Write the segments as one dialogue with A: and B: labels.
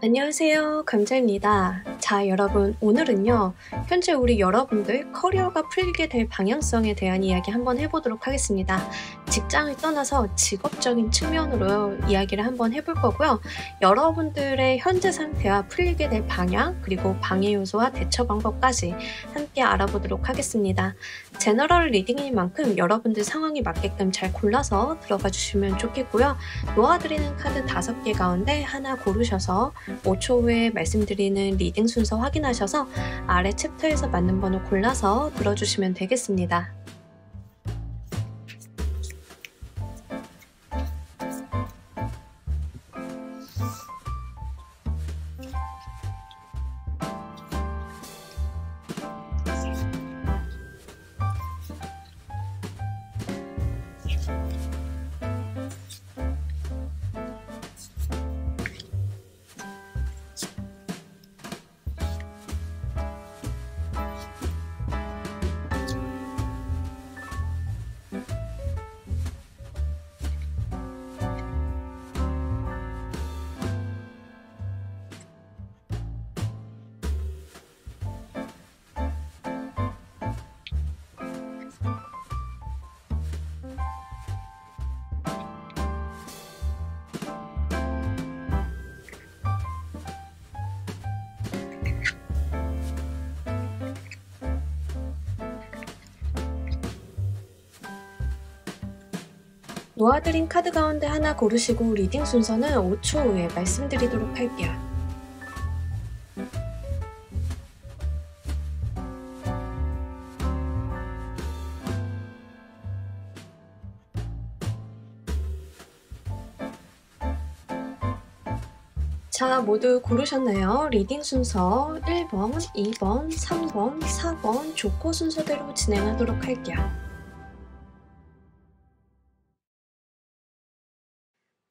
A: 안녕하세요. 감자입니다. 자, 여러분, 오늘은요, 현재 우리 여러분들 커리어가 풀리게 될 방향성에 대한 이야기 한번 해보도록 하겠습니다. 직장을 떠나서 직업적인 측면으로 이야기를 한번 해볼 거고요. 여러분들의 현재 상태와 풀리게 될 방향, 그리고 방해 요소와 대처 방법까지 함께 알아보도록 하겠습니다. 제너럴 리딩인 만큼 여러분들 상황에 맞게끔 잘 골라서 들어가 주시면 좋겠고요. 놓아드리는 카드 5개 가운데 하나 고르셔서 5초 후에 말씀드리는 리딩 순서 확인하셔서 아래 챕터에서 맞는 번호 골라서 들어주시면 되겠습니다. 놓아드린 카드 가운데 하나 고르시고 리딩 순서는 5초 후에 말씀드리도록 할게요. 자, 모두 고르셨나요? 리딩 순서 1번, 2번, 3번, 4번 조커 순서대로 진행하도록 할게요.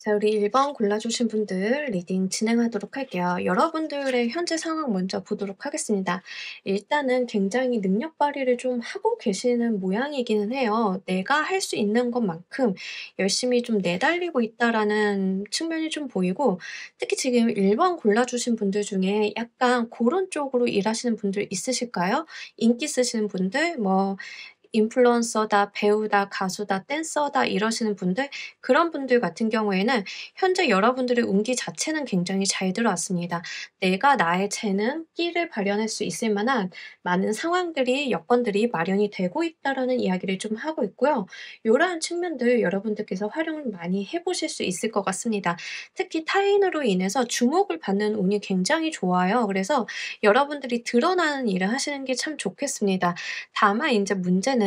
A: 자, 우리 1번 골라주신 분들 리딩 진행하도록 할게요. 여러분들의 현재 상황 먼저 보도록 하겠습니다. 일단은 굉장히 능력 발휘를 좀 하고 계시는 모양이기는 해요. 내가 할 수 있는 것만큼 열심히 좀 내달리고 있다라는 측면이 좀 보이고, 특히 지금 1번 골라주신 분들 중에 약간 그런 쪽으로 일하시는 분들 있으실까요? 인기 쓰시는 분들, 뭐 인플루언서다, 배우다, 가수다, 댄서다 이러시는 분들, 그런 분들 같은 경우에는 현재 여러분들의 운기 자체는 굉장히 잘 들어왔습니다. 내가 나의 재능, 끼를 발현할 수 있을 만한 많은 상황들이, 여건들이 마련이 되고 있다라는 이야기를 좀 하고 있고요. 요러한 측면들 여러분들께서 활용을 많이 해 보실 수 있을 것 같습니다. 특히 타인으로 인해서 주목을 받는 운이 굉장히 좋아요. 그래서 여러분들이 드러나는 일을 하시는 게 참 좋겠습니다. 다만 인제 문제는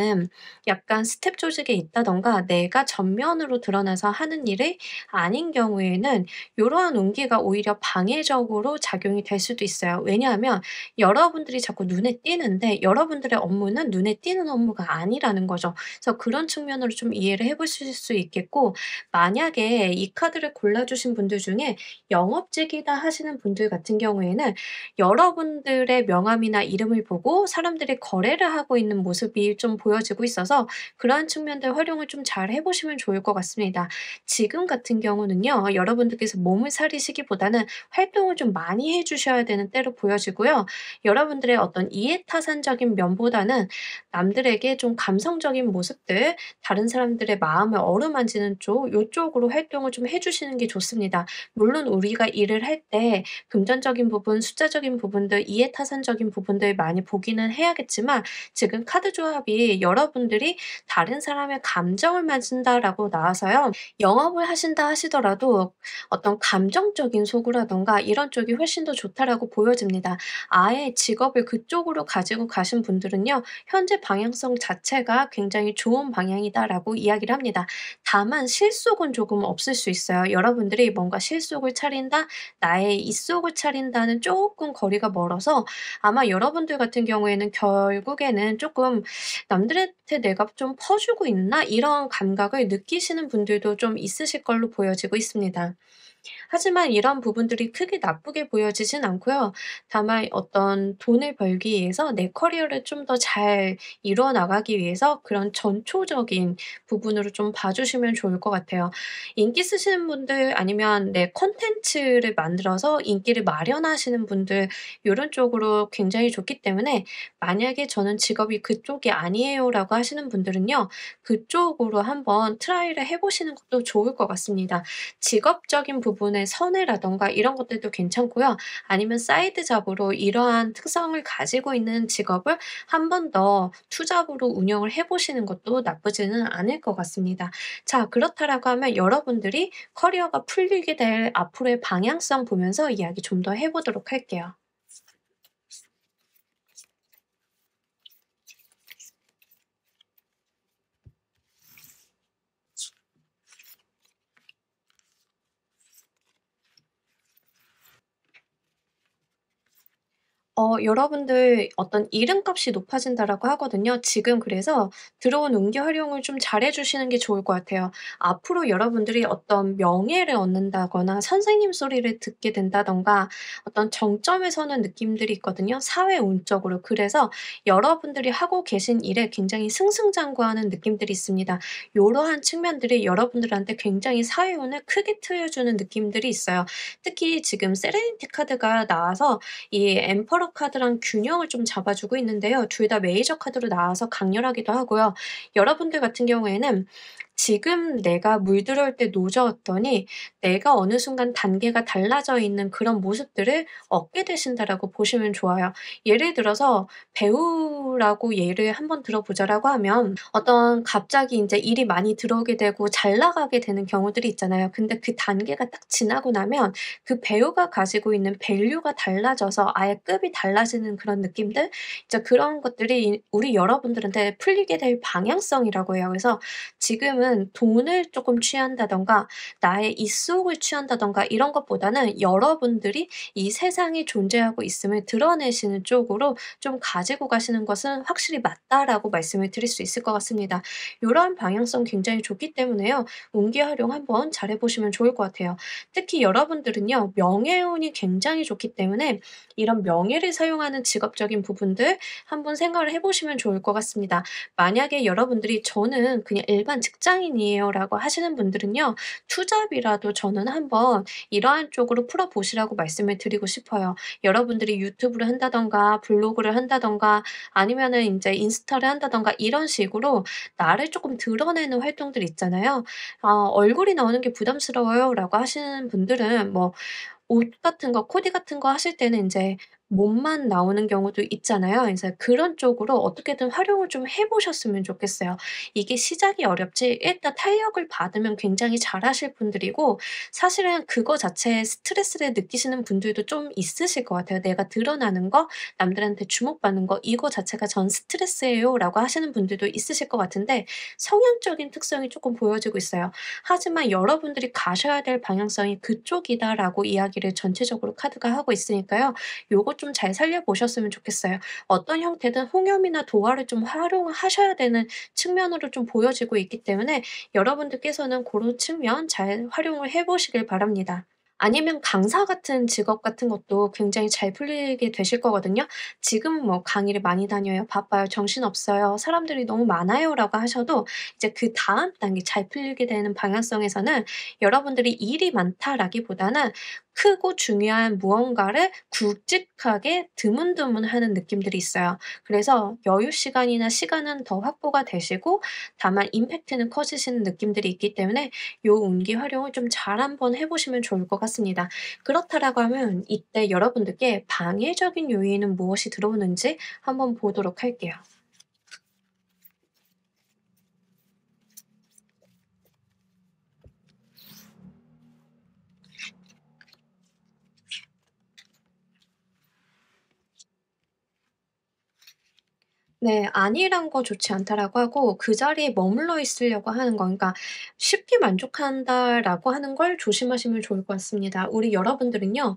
A: 약간 스텝 조직에 있다든가 내가 전면으로 드러나서 하는 일이 아닌 경우에는 요러한 운기가 오히려 방해적으로 작용이 될 수도 있어요. 왜냐하면 여러분들이 자꾸 눈에 띄는데 여러분들의 업무는 눈에 띄는 업무가 아니라는 거죠. 그래서 그런 측면으로 좀 이해를 해 보실 수 있겠고, 만약에 이 카드를 골라 주신 분들 중에 영업직이다 하시는 분들 같은 경우에는 여러분들의 명함이나 이름을 보고 사람들이 거래를 하고 있는 모습이 좀 보여지고 있어서 그러한 측면들 활용을 좀 잘 해 보시면 좋을 것 같습니다. 지금 같은 경우는요, 여러분들께서 몸을 사리시기보다는 활동을 좀 많이 해 주셔야 되는 때로 보여지고요. 여러분들의 어떤 이해타산적인 면보다는 남들에게 좀 감성적인 모습들, 다른 사람들의 마음을 어루만지는 쪽, 요쪽으로 활동을 좀 해 주시는 게 좋습니다. 물론 우리가 일을 할 때 금전적인 부분, 숫자적인 부분들, 이해타산적인 부분들 많이 보기는 해야겠지만, 지금 카드 조합이 여러분들이 다른 사람의 감정을 만진다라고 나와서요. 영업을 하신다 하시더라도 어떤 감정적인 소구라든가 이런 쪽이 훨씬 더 좋다라고 보여집니다. 아예 직업을 그쪽으로 가지고 가신 분들은요, 현재 방향성 자체가 굉장히 좋은 방향이다라고 이야기를 합니다. 다만 실속은 조금 없을 수 있어요. 여러분들이 뭔가 실속을 차린다, 나의 입속을 차린다는 쪼끔 거리가 멀어서 아마 여러분들 같은 경우에는 결국에는 쪼끔 '남들한테 내가 좀 퍼주고 있나?' 이런 감각을 느끼시는 분들도 좀 있으실 걸로 보여지고 있습니다. 하지만 이런 부분들이 크게 나쁘게 보여지진 않고요. 다만 어떤 돈을 벌기 위해서 내 커리어를 좀 더 잘 이루어 나가기 위해서 그런 전초적인 부분으로 좀 봐 주시면 좋을 것 같아요. 인기 쓰시는 분들 아니면 내 콘텐츠를 만들어서 인기를 마련하시는 분들 요런 쪽으로 굉장히 좋기 때문에 만약에 "저는 직업이 그쪽이 아니에요."라고 하시는 분들은요. 그쪽으로 한번 트라이를 해 보시는 것도 좋을 것 같습니다. 직업적인 부분의 선회라든가 이런 것들도 괜찮고요. 아니면 사이드 잡으로 이러한 특성을 가지고 있는 직업을 한 번 더 투잡으로 운영을 해 보시는 것도 나쁘지는 않을 것 같습니다. 자 그렇다라고 하면 여러분들이 커리어가 풀리게 될 앞으로의 방향성 보면서 이야기 좀 더 해 보도록 할게요. 여러분들 어떤 "이름값이 높아진다."라고 하거든요. 지금 그래서 들어온 운기 활용을 좀 잘해 주시는 게 좋을 것 같아요. 앞으로 여러분들이 어떤 명예를 얻는다거나 선생님 소리를 듣게 된다든가 어떤 정점에 서는 느낌들이 있거든요, 사회 운적으로. 그래서 여러분들이 하고 계신 일에 굉장히 승승장구하는 느낌들이 있습니다. 요러한 측면들이 여러분들한테 굉장히 사회 운을 크게 트여주는 느낌들이 있어요. 특히 지금 세레니티 카드가 나와서 이 엠퍼러 카드랑 균형을 좀 잡아 주고 있는데요. 둘 다 메이저 카드로 나와서 강렬하기도 하고요. 여러분들 같은 경우에는 지금 내가 물들어올 때 노져왔더니 내가 어느 순간 단계가 달라져 있는 그런 모습들을 얻게 되신다라고 보시면 좋아요. 예를 들어서 배우라고 예를 한번 들어보자라고 하면 어떤 갑자기 인제 일이 많이 들어오게 되고 잘 나가게 되는 경우들이 있잖아요. 근데 그 단계가 딱 지나고 나면 그 배우가 가지고 있는 밸류가 달라져서 아예 급이 달라지는 그런 느낌들? 이제 그런 것들이 우리 여러분들한테 풀리게 될 방향성이라고 해요. 그래서 지금은 돈을 쪼끔 취한다든가 나의 입속을 취한다든가 이런 것보다는 여러분들이 이 세상에 존재하고 있음을 드러내시는 쪽으로 좀 가지고 가시는 것은 확실히 맞다라고 말씀을 드릴 수 있을 것 같습니다. 요러한 방향성 굉장히 좋기 때문에요. 운기 활용 한번 잘해 보시면 좋을 것 같아요. 특히 여러분들은요. 명예운이 굉장히 좋기 때문에 이런 명예를 사용하는 직업적인 부분들 한번 생각을 해 보시면 좋을 것 같습니다. 만약에 여러분들이 "저는 그냥 일반 직장인이에요."라고 하시는 분들은요. 투잡이라도 저는 한번 이러한 쪽으로 풀어 보시라고 말씀을 드리고 싶어요. 여러분들이 유튜브를 한다든가 블로그를 한다든가 아니면은 인제 인스타를 한다든가 이런 식으로 나를 쪼끔 드러내는 활동들 있잖아요. "아 얼굴이 나오는 게 부담스러워요."라고 하시는 분들은 뭐 옷 같은 거 코디 같은 거 하실 때는 인제 몸만 나오는 경우도 있잖아요. 그래서 그런 쪽으로 어떻게든 활용을 좀 해 보셨으면 좋겠어요. 이게 시작이 어렵지 일단 탄력을 받으면 굉장히 잘하실 분들이고 사실은 그거 자체에 스트레스를 느끼시는 분들도 좀 있으실 것 같아요. '내가 드러나는 거, 남들한테 주목받는 거 이거 자체가 전 스트레스예요.'라고 하시는 분들도 있으실 것 같은데 성향적인 특성이 쪼끔 보여지고 있어요. 하지만 여러분들이 가셔야 될 방향성이 그쪽이다라고 이야기를 전체적으로 카드가 하고 있으니까요. 요거 좀 잘 살려 보셨으면 좋겠어요. 어떤 형태든 홍염이나 도화를 좀 활용을 하셔야 되는 측면으로 좀 보여지고 있기 때문에 여러분들께서는 고런 측면 잘 활용을 해 보시길 바랍니다. 아니면 강사 같은 직업 같은 것도 굉장히 잘 풀리게 되실 거거든요. 지금은 뭐 "강의를 많이 다녀요. 바빠요. 정신없어요. 사람들이 너무 많아요."라고 하셔도 이제 그다음 단계 잘 풀리게 되는 방향성에서는 여러분들이 일이 많다라기보다는 크고 중요한 무언가를 굵직하게 드문드문하는 느낌들이 있어요. 그래서 여유 시간이나 시간은 더 확보가 되시고 다만 임팩트는 커지시는 느낌들이 있기 때문에 요 운기 활용을 좀 잘 한번 해 보시면 좋을 것 같습니다. 그렇다라고 하면 이때 여러분들께 방해적인 요인은 무엇이 들어오는지 한번 보도록 할게요. 네. "아니란 거 좋지 않다."라고 하고 그 자리에 머물러 있으려고 하는 거 그러니까 쉽게 만족한다라고 하는 걸 조심하시면 좋을 것 같습니다. 우리 여러분들은요.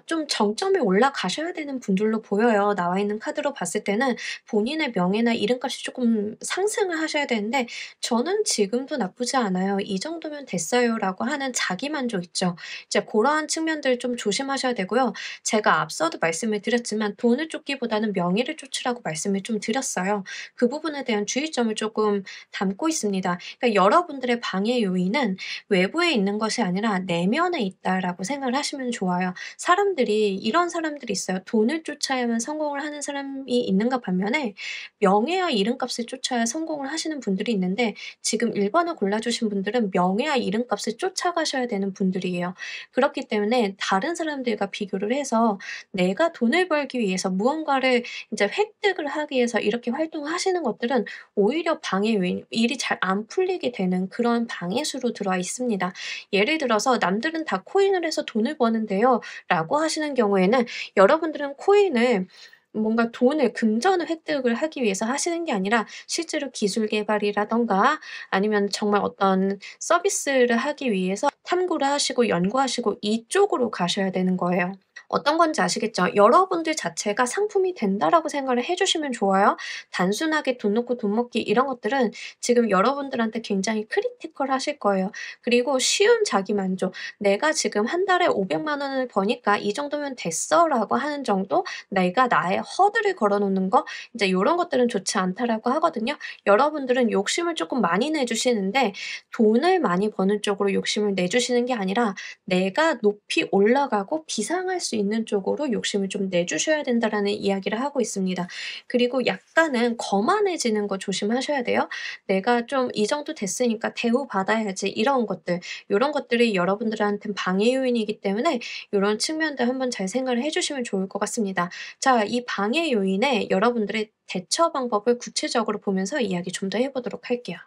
A: 좀 정점에 올라가셔야 되는 분들로 보여요. 나와 있는 카드로 봤을 때는 본인의 명예나 이름값이 조금 상승을 하셔야 되는데 "저는 지금도 나쁘지 않아요. 이 정도면 됐어요."라고 하는 자기만족 있죠. 이제 고러한 측면들 좀 조심하셔야 되고요. 제가 앞서도 말씀을 드렸지만 돈을 쫓기보다는 명예를 쫓으라고 말씀을 좀 드렸어요. 그 부분에 대한 주의점을 조금 담고 있습니다. 그러니까 여러분들의 방해 요인은 외부에 있는 것이 아니라 내면에 있다라고 생각을 하시면 좋아요. 사람들이 이런 사람들이 있어요. 돈을 쫓아야만 성공을 하는 사람이 있는가 반면에 명예와 이름값을 쫓아야 성공을 하시는 분들이 있는데 지금 1 번을 골라 주신 분들은 명예와 이름값을 쫓아가셔야 되는 분들이에요. 그렇기 때문에 다른 사람들과 비교를 해서 내가 돈을 벌기 위해서 무언가를 인제 획득을 하기 위해서 이렇게 활동하시는 것들은 오히려 방해 요인, 일이 잘 안 풀리게 되는 그런 방해수로 들어와 있습니다. 예를 들어서 "남들은 다 코인을 해서 돈을 버는데요."라고 하시는 경우에는 여러분들은 코인을 뭔가 돈을 금전을 획득을 하기 위해서 하시는 게 아니라 실제로 기술 개발이라든가 아니면 정말 어떤 서비스를 하기 위해서 탐구를 하시고 연구하시고 이쪽으로 가셔야 되는 거예요. 어떤 건지 아시겠죠? 여러분들 자체가 상품이 된다라고 생각을 해 주시면 좋아요. 단순하게 돈 놓고 돈 먹기 이런 것들은 지금 여러분들한테 굉장히 크리티컬하실 거예요. 그리고 쉬운 자기만족 '내가 지금 한 달에 500만 원을 버니까 이 정도면 됐어.'라고 하는 정도? 내가 나의 허들을 걸어 놓는 거 인제 요런 것들은 좋지 않다라고 하거든요. 여러분들은 욕심을 쪼끔 많이 내 주시는데 돈을 많이 버는 쪽으로 욕심을 내 주시는 게 아니라 내가 높이 올라가고 비상할 수 있는 쪽으로 욕심을 좀 내주셔야 된다라는 이야기를 하고 있습니다. 그리고 약간은 거만해지는 거 조심하셔야 돼요. '내가 좀 이 정도 됐으니까 대우받아야지.' 이런 것들. 요런 것들이 여러분들한텐 방해 요인이기 때문에 요런 측면들 한번 잘 생각을 해 주시면 좋을 것 같습니다. 자, 이 방해 요인에 여러분들의 대처 방법을 구체적으로 보면서 이야기 좀 더 해 보도록 할게요.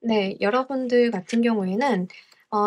A: 네. 여러분들 같은 경우에는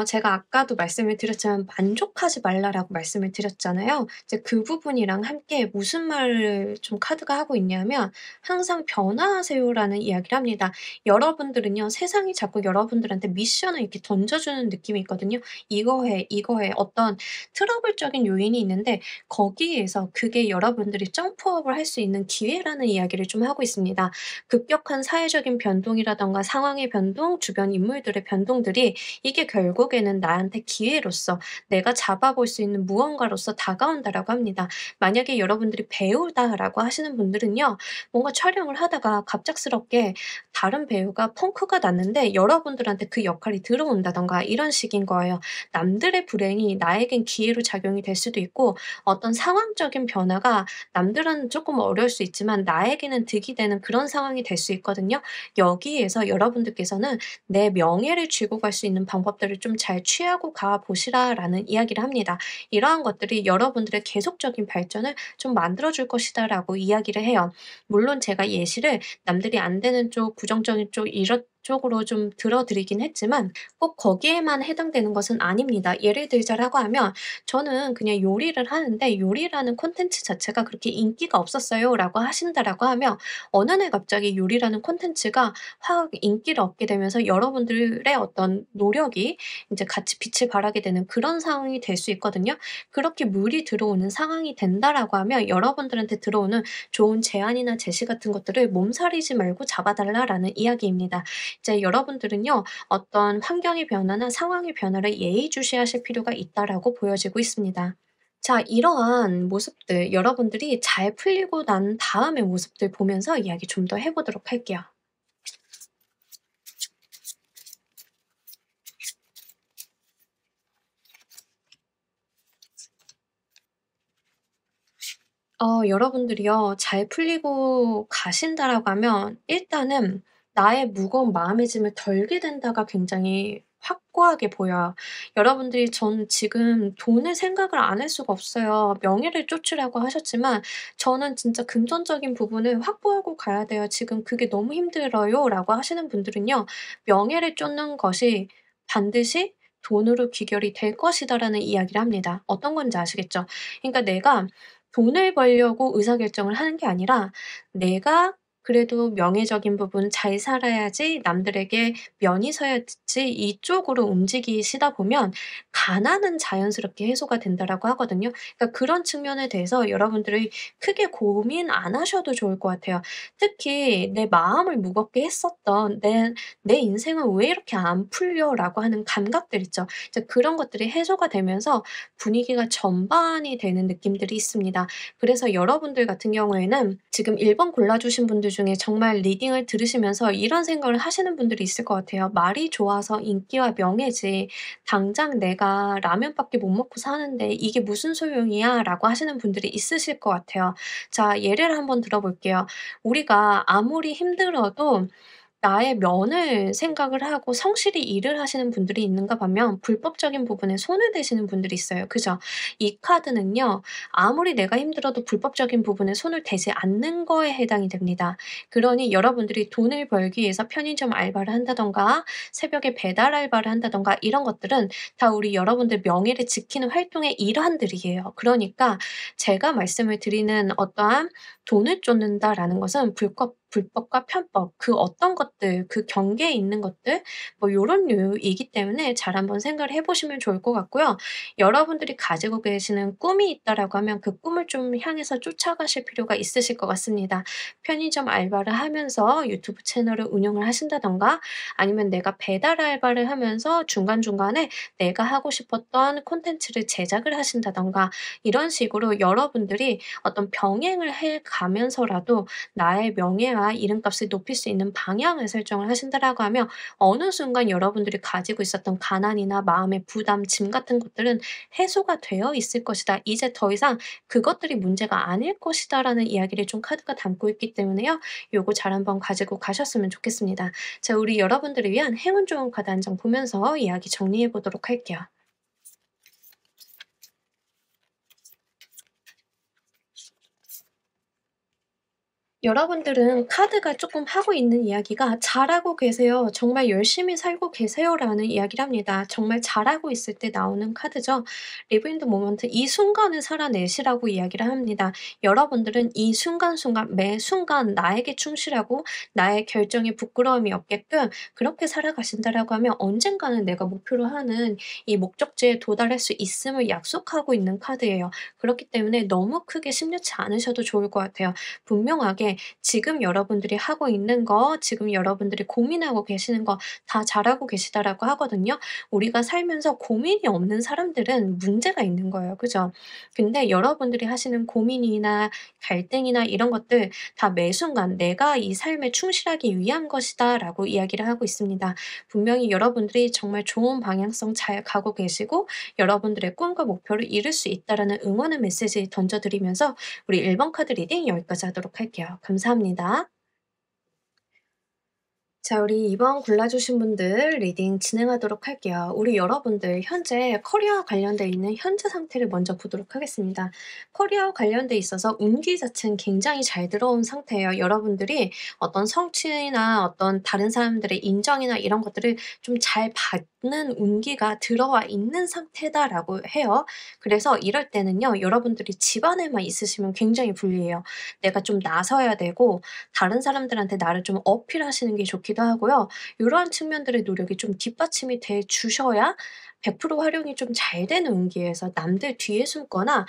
A: 제가 아까도 말씀을 드렸지만 "만족하지 말라."라고 말씀을 드렸잖아요. 이제 그 부분이랑 함께 무슨 말을 좀 카드가 하고 있냐면 "항상 변화하세요."라는 이야기를 합니다. 여러분들은요 세상이 자꾸 여러분들한테 미션을 이렇게 던져주는 느낌이 있거든요. "이거 해. 이거 해." 어떤 트러블적인 요인이 있는데 거기에서 그게 여러분들이 점프업을 할 수 있는 기회라는 이야기를 좀 하고 있습니다. 급격한 사회적인 변동이라든가 상황의 변동, 주변 인물들의 변동들이 이게 결국에는 나한테 기회로서 내가 잡아볼 수 있는 무언가로서 다가온다라고 합니다. 만약에 여러분들이 배우다라고 하시는 분들은요. 뭔가 촬영을 하다가 갑작스럽게 다른 배우가 펑크가 났는데 여러분들한테 그 역할이 들어온다든가 이런 식인 거예요. 남들의 불행이 나에겐 기회로 작용이 될 수도 있고 어떤 상황적인 변화가 남들은 쪼끔 어려울 수 있지만 나에게는 득이 되는 그런 상황이 될 수 있거든요. 여기에서 여러분들께서는 "내 명예를 쥐고 갈 수 있는 방법들을 좀 잘 취하고 가 보시라."라는 이야기를 합니다. "이러한 것들이 여러분들의 계속적인 발전을 좀 만들어 줄 것이다."라고 이야기를 해요. 물론 제가 예시를 남들이 안 되는 쪽, 부정적인 쪽 이런 쪽으로 좀 들어 드리긴 했지만 꼭 거기에만 해당되는 것은 아닙니다. 예를 들자라고 하면 저는 그냥 요리를 하는데 "요리라는 콘텐츠 자체가 그렇게 인기가 없었어요."라고 하신다라고 하면 어느 날 갑자기 요리라는 콘텐츠가 확 인기를 얻게 되면서 여러분들의 어떤 노력이 인제 같이 빛을 발하게 되는 그런 상황이 될 수 있거든요. 그렇게 물이 들어오는 상황이 된다라고 하면 여러분들한테 들어오는 좋은 제안이나 제시 같은 것들을 "몸살이지 말고 잡아 달라."라는 이야기입니다. 이제 여러분들은요. 어떤 환경의 변화나 상황의 변화를 예의주시하실 필요가 있다라고 보여지고 있습니다. 자, 이러한 모습들 여러분들이 잘 풀리고 난 다음의 모습들 보면서 이야기 좀 더 해 보도록 할게요. 여러분들이요. 잘 풀리고 가신다라고 하면 일단은 나의 무거운 마음의 짐을 덜게 된다가 굉장히 확고하게 보여요. 여러분들이 "저는 지금 돈을 생각을 안 할 수가 없어요. 명예를 쫓으라고 하셨지만 저는 진짜 금전적인 부분을 확보하고 가야 돼요. 지금 그게 너무 힘들어요."라고 하시는 분들은요. 명예를 쫓는 것이 반드시 돈으로 귀결이 될 것이다라는 이야기를 합니다. 어떤 건지 아시겠죠? 그러니까 내가 돈을 벌려고 의사결정을 하는 게 아니라 내가 그래도 명예적인 부분 잘 살아야지 남들에게 면이 서야지 이쪽으로 움직이시다 보면 가난은 자연스럽게 해소가 된다라고 하거든요. 그러니까 그런 측면에 대해서 여러분들이 크게 고민 안 하셔도 좋을 것 같아요. 특히 '내 마음을 무겁게 했었던 내 인생은 왜 이렇게 안 풀려?'라고 하는 감각들 있죠. 이제 그런 것들이 해소가 되면서 분위기가 전반이 되는 느낌들이 있습니다. 그래서 여러분들 같은 경우에는 지금 1번 골라 주신 분들 중에 정말 리딩을 들으시면서 이런 생각을 하시는 분들이 있을 것 같아요. '말이 좋아서 인기와 명예지 당장 내가 라면밖에 못 먹고 사는데 이게 무슨 소용이야?'라고 하시는 분들이 있으실 것 같아요. 자, 예를 한번 들어 볼게요. 우리가 아무리 힘들어도 나의 면을 생각을 하고 성실히 일을 하시는 분들이 있는가 하면 불법적인 부분에 손을 대시는 분들이 있어요. 그죠? 이 카드는요. 아무리 내가 힘들어도 불법적인 부분에 손을 대지 않는 거에 해당이 됩니다. 그러니 여러분들이 돈을 벌기 위해서 편의점 알바를 한다든가 새벽에 배달 알바를 한다든가 이런 것들은 다 우리 여러분들 명예를 지키는 활동의 일환들이에요. 그러니까 제가 말씀을 드리는 어떠한 돈을 쫓는다라는 것은 불법과 편법 그 어떤 것들 그 경계에 있는 것들 뭐 요런 류이기 때문에 잘 한번 생각을 해 보시면 좋을 것 같고요. 여러분들이 가지고 계시는 꿈이 있다라고 하면 그 꿈을 좀 향해서 쫓아가실 필요가 있으실 것 같습니다. 편의점 알바를 하면서 유튜브 채널을 운영을 하신다든가 아니면 내가 배달 알바를 하면서 중간중간에 내가 하고 싶었던 콘텐츠를 제작을 하신다든가 이런 식으로 여러분들이 어떤 병행을 해 가면서라도 나의 명예와 이름값을 높일 수 있는 방향을 설정을 하신다라고 하면 어느 순간 여러분들이 가지고 있었던 가난이나 마음의 부담, 짐 같은 것들은 해소가 되어 있을 것이다. 이제 더 이상 그것들이 문제가 아닐 것이다라는 이야기를 좀 카드가 담고 있기 때문에요. 요거 잘 한번 가지고 가셨으면 좋겠습니다. 자, 우리 여러분들을 위한 행운 좋은 카드 한 장 보면서 이야기 정리해 보도록 할게요. 여러분들은 카드가 조금 하고 있는 이야기가 "잘하고 계세요. 정말 열심히 살고 계세요."라는 이야기를 합니다. 정말 잘하고 있을 때 나오는 카드죠. Live in the moment 이 순간을 살아내시라고 이야기를 합니다. 여러분들은 이 순간순간 매 순간 나에게 충실하고 나의 결정에 부끄러움이 없게끔 그렇게 살아가신다라고 하면 언젠가는 내가 목표로 하는 이 목적지에 도달할 수 있음을 약속하고 있는 카드예요. 그렇기 때문에 너무 크게 심려치 않으셔도 좋을 것 같아요. 분명하게 지금 여러분들이 하고 있는 거, 지금 여러분들이 고민하고 계시는 거 다 잘하고 계시다라고 하거든요. 우리가 살면서 고민이 없는 사람들은 문제가 있는 거예요. 그죠? 근데 여러분들이 하시는 고민이나 갈등이나 이런 것들 다 매 순간 '내가 이 삶에 충실하기 위한 것이다.'라고 이야기를 하고 있습니다. 분명히 여러분들이 정말 좋은 방향성 잘 가고 계시고 여러분들의 꿈과 목표를 이룰 수 있다라는 응원의 메시지 던져 드리면서 우리 1번 카드 리딩 여기까지 하도록 할게요. 감사합니다. 자, 우리 2번 골라주신 분들 리딩 진행하도록 할게요. 우리 여러분들 현재 커리어와 관련돼 있는 현재 상태를 먼저 보도록 하겠습니다. 커리어와 관련돼 있어서 운기 자체는 굉장히 잘 들어온 상태예요. 여러분들이 어떤 성취나 어떤 다른 사람들의 인정이나 이런 것들을 좀 잘 받는 운기가 들어와 있는 상태다라고 해요. 그래서 이럴 때는요, 여러분들이 집안에만 있으시면 굉장히 불리해요. 내가 좀 나서야 되고 다른 사람들한테 나를 좀 어필하시는 게 좋기도 하고요. 요러한 측면들의 노력이 좀 뒷받침이 돼 주셔야 100% 활용이 좀 잘 되는 운기에서 남들 뒤에 숨거나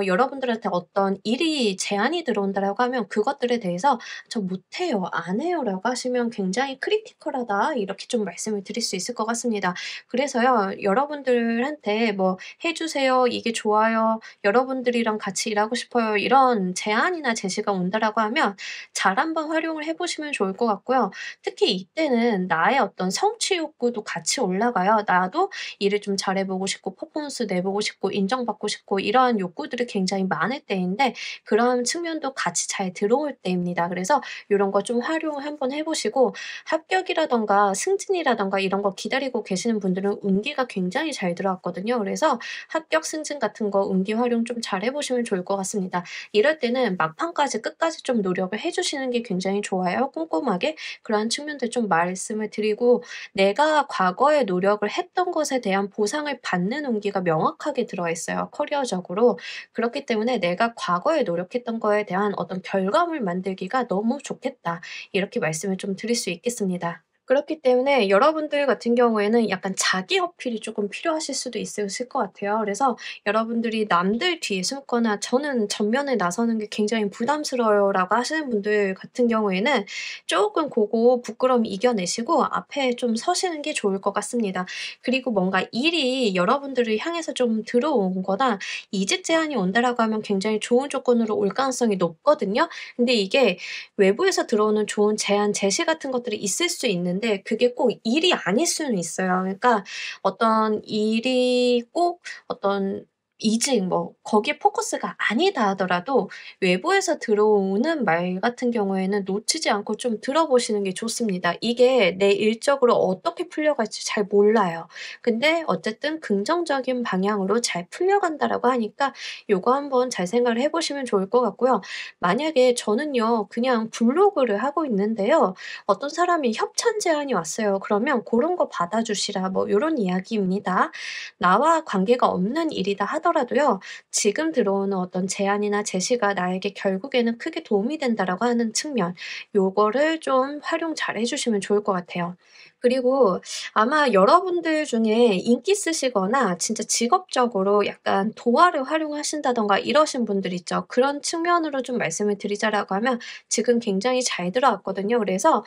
A: 여러분들한테 어떤 일이 제안이 들어온다라고 하면 그것들에 대해서 "저 못해요. 안 해요."라고 하시면 굉장히 크리티컬하다 이렇게 좀 말씀을 드릴 수 있을 것 같습니다. 그래서요, 여러분들한테 뭐 "해 주세요. 이게 좋아요. 여러분들이랑 같이 일하고 싶어요." 이런 제안이나 제시가 온다라고 하면 잘 한번 활용을 해 보시면 좋을 것 같고요. 특히 이때는 나의 어떤 성취 욕구도 같이 올라가요. 나도 일을 좀 잘해 보고 싶고 퍼포먼스 내보고 싶고 인정받고 싶고 이러한 욕구들이 굉장히 많을 때인데 그런 측면도 같이 잘 들어올 때입니다. 그래서 요런 거 좀 활용 한번 해 보시고 합격이라든가 승진이라든가 이런 거 기다리고 계시는 분들은 운기가 굉장히 잘 들어왔거든요. 그래서 합격, 승진 같은 거 운기 활용 좀 잘해 보시면 좋을 것 같습니다. 이럴 때는 막판까지 끝까지 좀 노력을 해 주시는 게 굉장히 좋아요, 꼼꼼하게. 그러한 측면들 좀 말씀을 드리고 내가 과거에 노력을 했던 것에 대한 보상을 받는 운기가 명확하게 들어가 있어요, 커리어적으로. 그렇기 때문에 '내가 과거에 노력했던 거에 대한 어떤 결과물 만들기가 너무 좋겠다.' 이렇게 말씀을 좀 드릴 수 있겠습니다. 그렇기 때문에 여러분들 같은 경우에는 약간 자기 어필이 쪼끔 필요하실 수도 있으실 것 같아요. 그래서 여러분들이 남들 뒤에 숨거나 "저는 전면에 나서는 게 굉장히 부담스러워요."라고 하시는 분들 같은 경우에는 쪼끔 고거 부끄러움 이겨내시고 앞에 좀 서시는 게 좋을 것 같습니다. 그리고 뭔가 일이 여러분들을 향해서 좀 들어온 거나 "이직 제안이 온다."라고 하면 굉장히 좋은 조건으로 올 가능성이 높거든요. 근데 이게 외부에서 들어오는 좋은 제안, 제시 같은 것들이 있을 수 있는데 그게 꼭 일이 아닐 수는 있어요. 그러니까 어떤 일이 꼭 어떤 이직 뭐 거기에 포커스가 아니다 하더라도 외부에서 들어오는 말 같은 경우에는 놓치지 않고 좀 들어보시는 게 좋습니다. 이게 내 일적으로 어떻게 풀려갈지 잘 몰라요. 근데 어쨌든 긍정적인 방향으로 잘 풀려간다라고 하니까 요거 한번 잘 생각을 해 보시면 좋을 것 같고요. 만약에 저는요 그냥 블로그를 하고 있는데요. 어떤 사람이 협찬 제안이 왔어요. 그러면 "고런 거 받아주시라." 뭐 요런 이야기입니다. 나와 관계가 없는 일이다 하더라도요. 지금 들어오는 어떤 제안이나 제시가 나에게 결국에는 크게 도움이 된다라고 하는 측면 요거를 좀 활용 잘 해 주시면 좋을 것 같아요. 그리고 아마 여러분들 중에 인기 있으시거나 진짜 직업적으로 약간 도화를 활용하신다든가 이러신 분들 있죠. 그런 측면으로 좀 말씀을 드리자라고 하면 지금 굉장히 잘 들어왔거든요. 그래서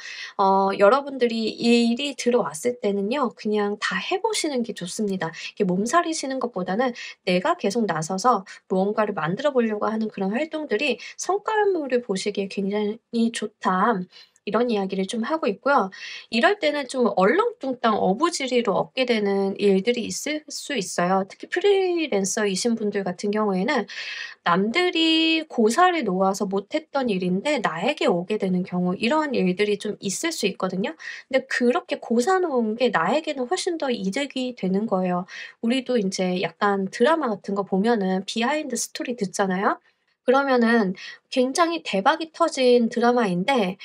A: 여러분들이 일이 들어왔을 때는요. 그냥 다 해 보시는 게 좋습니다. 이렇게 몸살이시는 것보다는 내가 계속 나서서 무언가를 만들어 보려고 하는 그런 활동들이 성과물을 보시기에 굉장히 좋다. 이런 이야기를 좀 하고 있고요. 이럴 때는 좀 얼렁뚱땅 어부지리로 얻게 되는 일들이 있을 수 있어요. 특히 프리랜서이신 분들 같은 경우에는 남들이 고사를 놓아서 못했던 일인데 나에게 오게 되는 경우 이런 일들이 좀 있을 수 있거든요. 근데 그렇게 고사 놓은 게 나에게는 훨씬 더 이득이 되는 거예요. 우리도 인제 약간 드라마 같은 거 보면은 비하인드 스토리 듣잖아요. 그러면은 굉장히 대박이 터진 드라마인데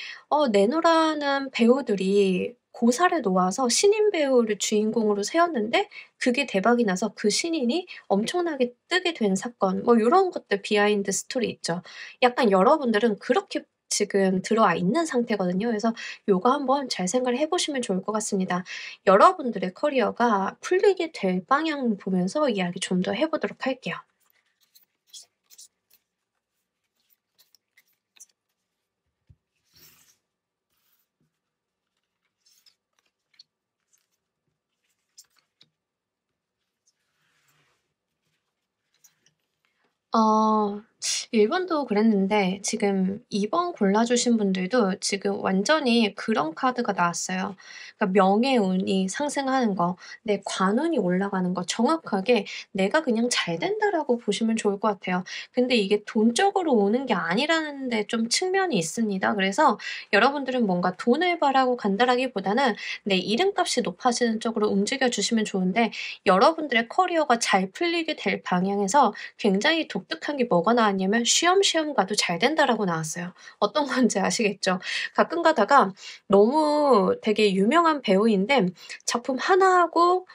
A: 내노라는 배우들이 고사를 놓아서 신인 배우를 주인공으로 세웠는데 그게 대박이 나서 그 신인이 엄청나게 뜨게 된 사건 뭐 요런 것들 비하인드 스토리 있죠. 약간 여러분들은 그렇게 지금 들어와 있는 상태거든요. 그래서 요거 한번 잘 생각을 해 보시면 좋을 것 같습니다. 여러분들의 커리어가 풀리게 될 방향 보면서 이야기 좀 더 해 보도록 할게요. 어 1 번도 그랬는데 지금 2번 골라 주신 분들도 지금 완전히 그런 카드가 나왔어요. 그러니까 명예운이 상승하는 거, 내 관운이 올라가는 거 정확하게 '내가 그냥 잘 된다.'라고 보시면 좋을 것 같아요. 근데 이게 돈적으로 오는 게 아니라는 데 좀 측면이 있습니다. 그래서 여러분들은 뭔가 돈을 벌하고 간다라기보다는 내 이름값이 높아지는 쪽으로 움직여 주시면 좋은데 여러분들의 커리어가 잘 풀리게 될 방향에서 굉장히 독특한 게 뭐가 나왔냐면 "쉬엄쉬엄 가도 잘 된다."라고 나왔어요. 어떤 건지 아시겠죠? 가끔 가다가 너무 되게 유명한 배우인데 작품 하나 하고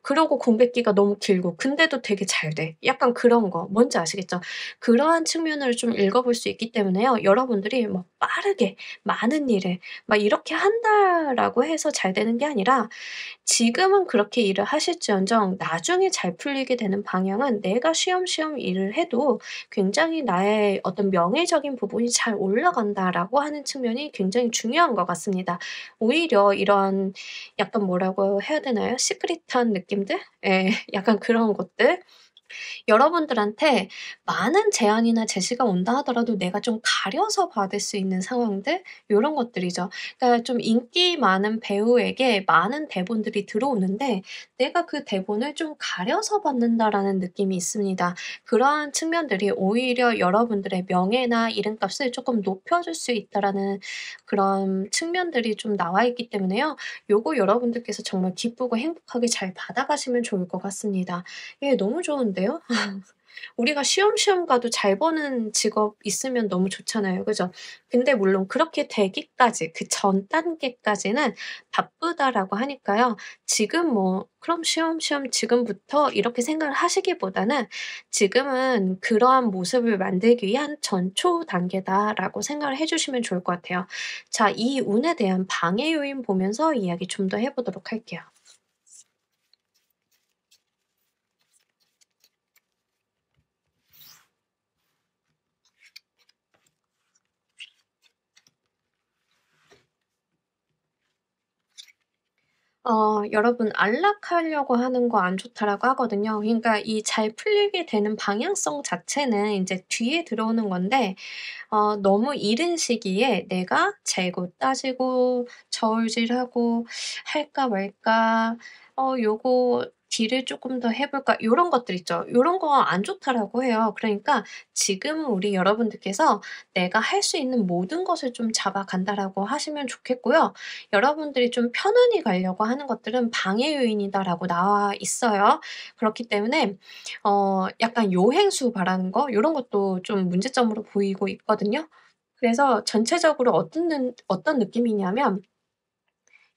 A: 그러고 공백기가 너무 길고 근데도 되게 잘 돼. 약간 그런 거 뭔지 아시겠죠? 그러한 측면을 좀 읽어볼 수 있기 때문에요. 여러분들이 뭐 빠르게 많은 일을 막 이렇게 한다라고 해서 잘 되는 게 아니라 지금은 그렇게 일을 하실지언정 나중에 잘 풀리게 되는 방향은 내가 쉬엄쉬엄 일을 해도 굉장히 나의 어떤 명예적인 부분이 잘 올라간다라고 하는 측면이 굉장히 중요한 것 같습니다. 오히려 이런 약간 뭐라고 해야 되나요? 시크릿한 느낌들? 예. 약간 그런 것들 여러분들한테 많은 제안이나 제시가 온다 하더라도 내가 좀 가려서 받을 수 있는 상황들 요런 것들이죠. 그러니까 좀 인기 많은 배우에게 많은 대본들이 들어오는데 내가 그 대본을 좀 가려서 받는다라는 느낌이 있습니다. 그러한 측면들이 오히려 여러분들의 명예나 이름값을 쪼끔 높여줄 수 있다라는 그런 측면들이 좀 나와 있기 때문에요. 요거 여러분들께서 정말 기쁘고 행복하게 잘 받아가시면 좋을 것 같습니다. 예 너무 좋은데요? 우리가 쉬엄쉬엄 가도 잘 버는 직업 있으면 너무 좋잖아요. 그죠? 근데 물론 그렇게 되기까지 그 전 단계까지는 바쁘다라고 하니까요. 지금 뭐 '그럼 쉬엄쉬엄 지금부터.' 이렇게 생각을 하시기보다는 '지금은 그러한 모습을 만들기 위한 전초 단계다.'라고 생각을 해 주시면 좋을 것 같아요. 자 이 운에 대한 방해 요인 보면서 이야기 좀 더 해 보도록 할게요. 여러분 "안락하려고 하는 거 안 좋다."라고 하거든요. 그러니까 이 잘 풀리게 되는 방향성 자체는 인제 뒤에 들어오는 건데 너무 이른 시기에 내가 재고 따지고 저울질하고 '할까 말까? 요거 딜을 쪼끔 더 해 볼까?' 요런 것들 있죠. 요런 거 안 좋다라고 해요. 그러니까 지금은 우리 여러분들께서 '내가 할 수 있는 모든 것을 좀 잡아간다.'라고 하시면 좋겠고요. 여러분들이 좀 편안히 가려고 하는 것들은 방해 요인이다라고 나와 있어요. 그렇기 때문에 약간 요행수 바라는 거 요런 것도 좀 문제점으로 보이고 있거든요. 그래서 전체적으로 어떤 느낌이냐면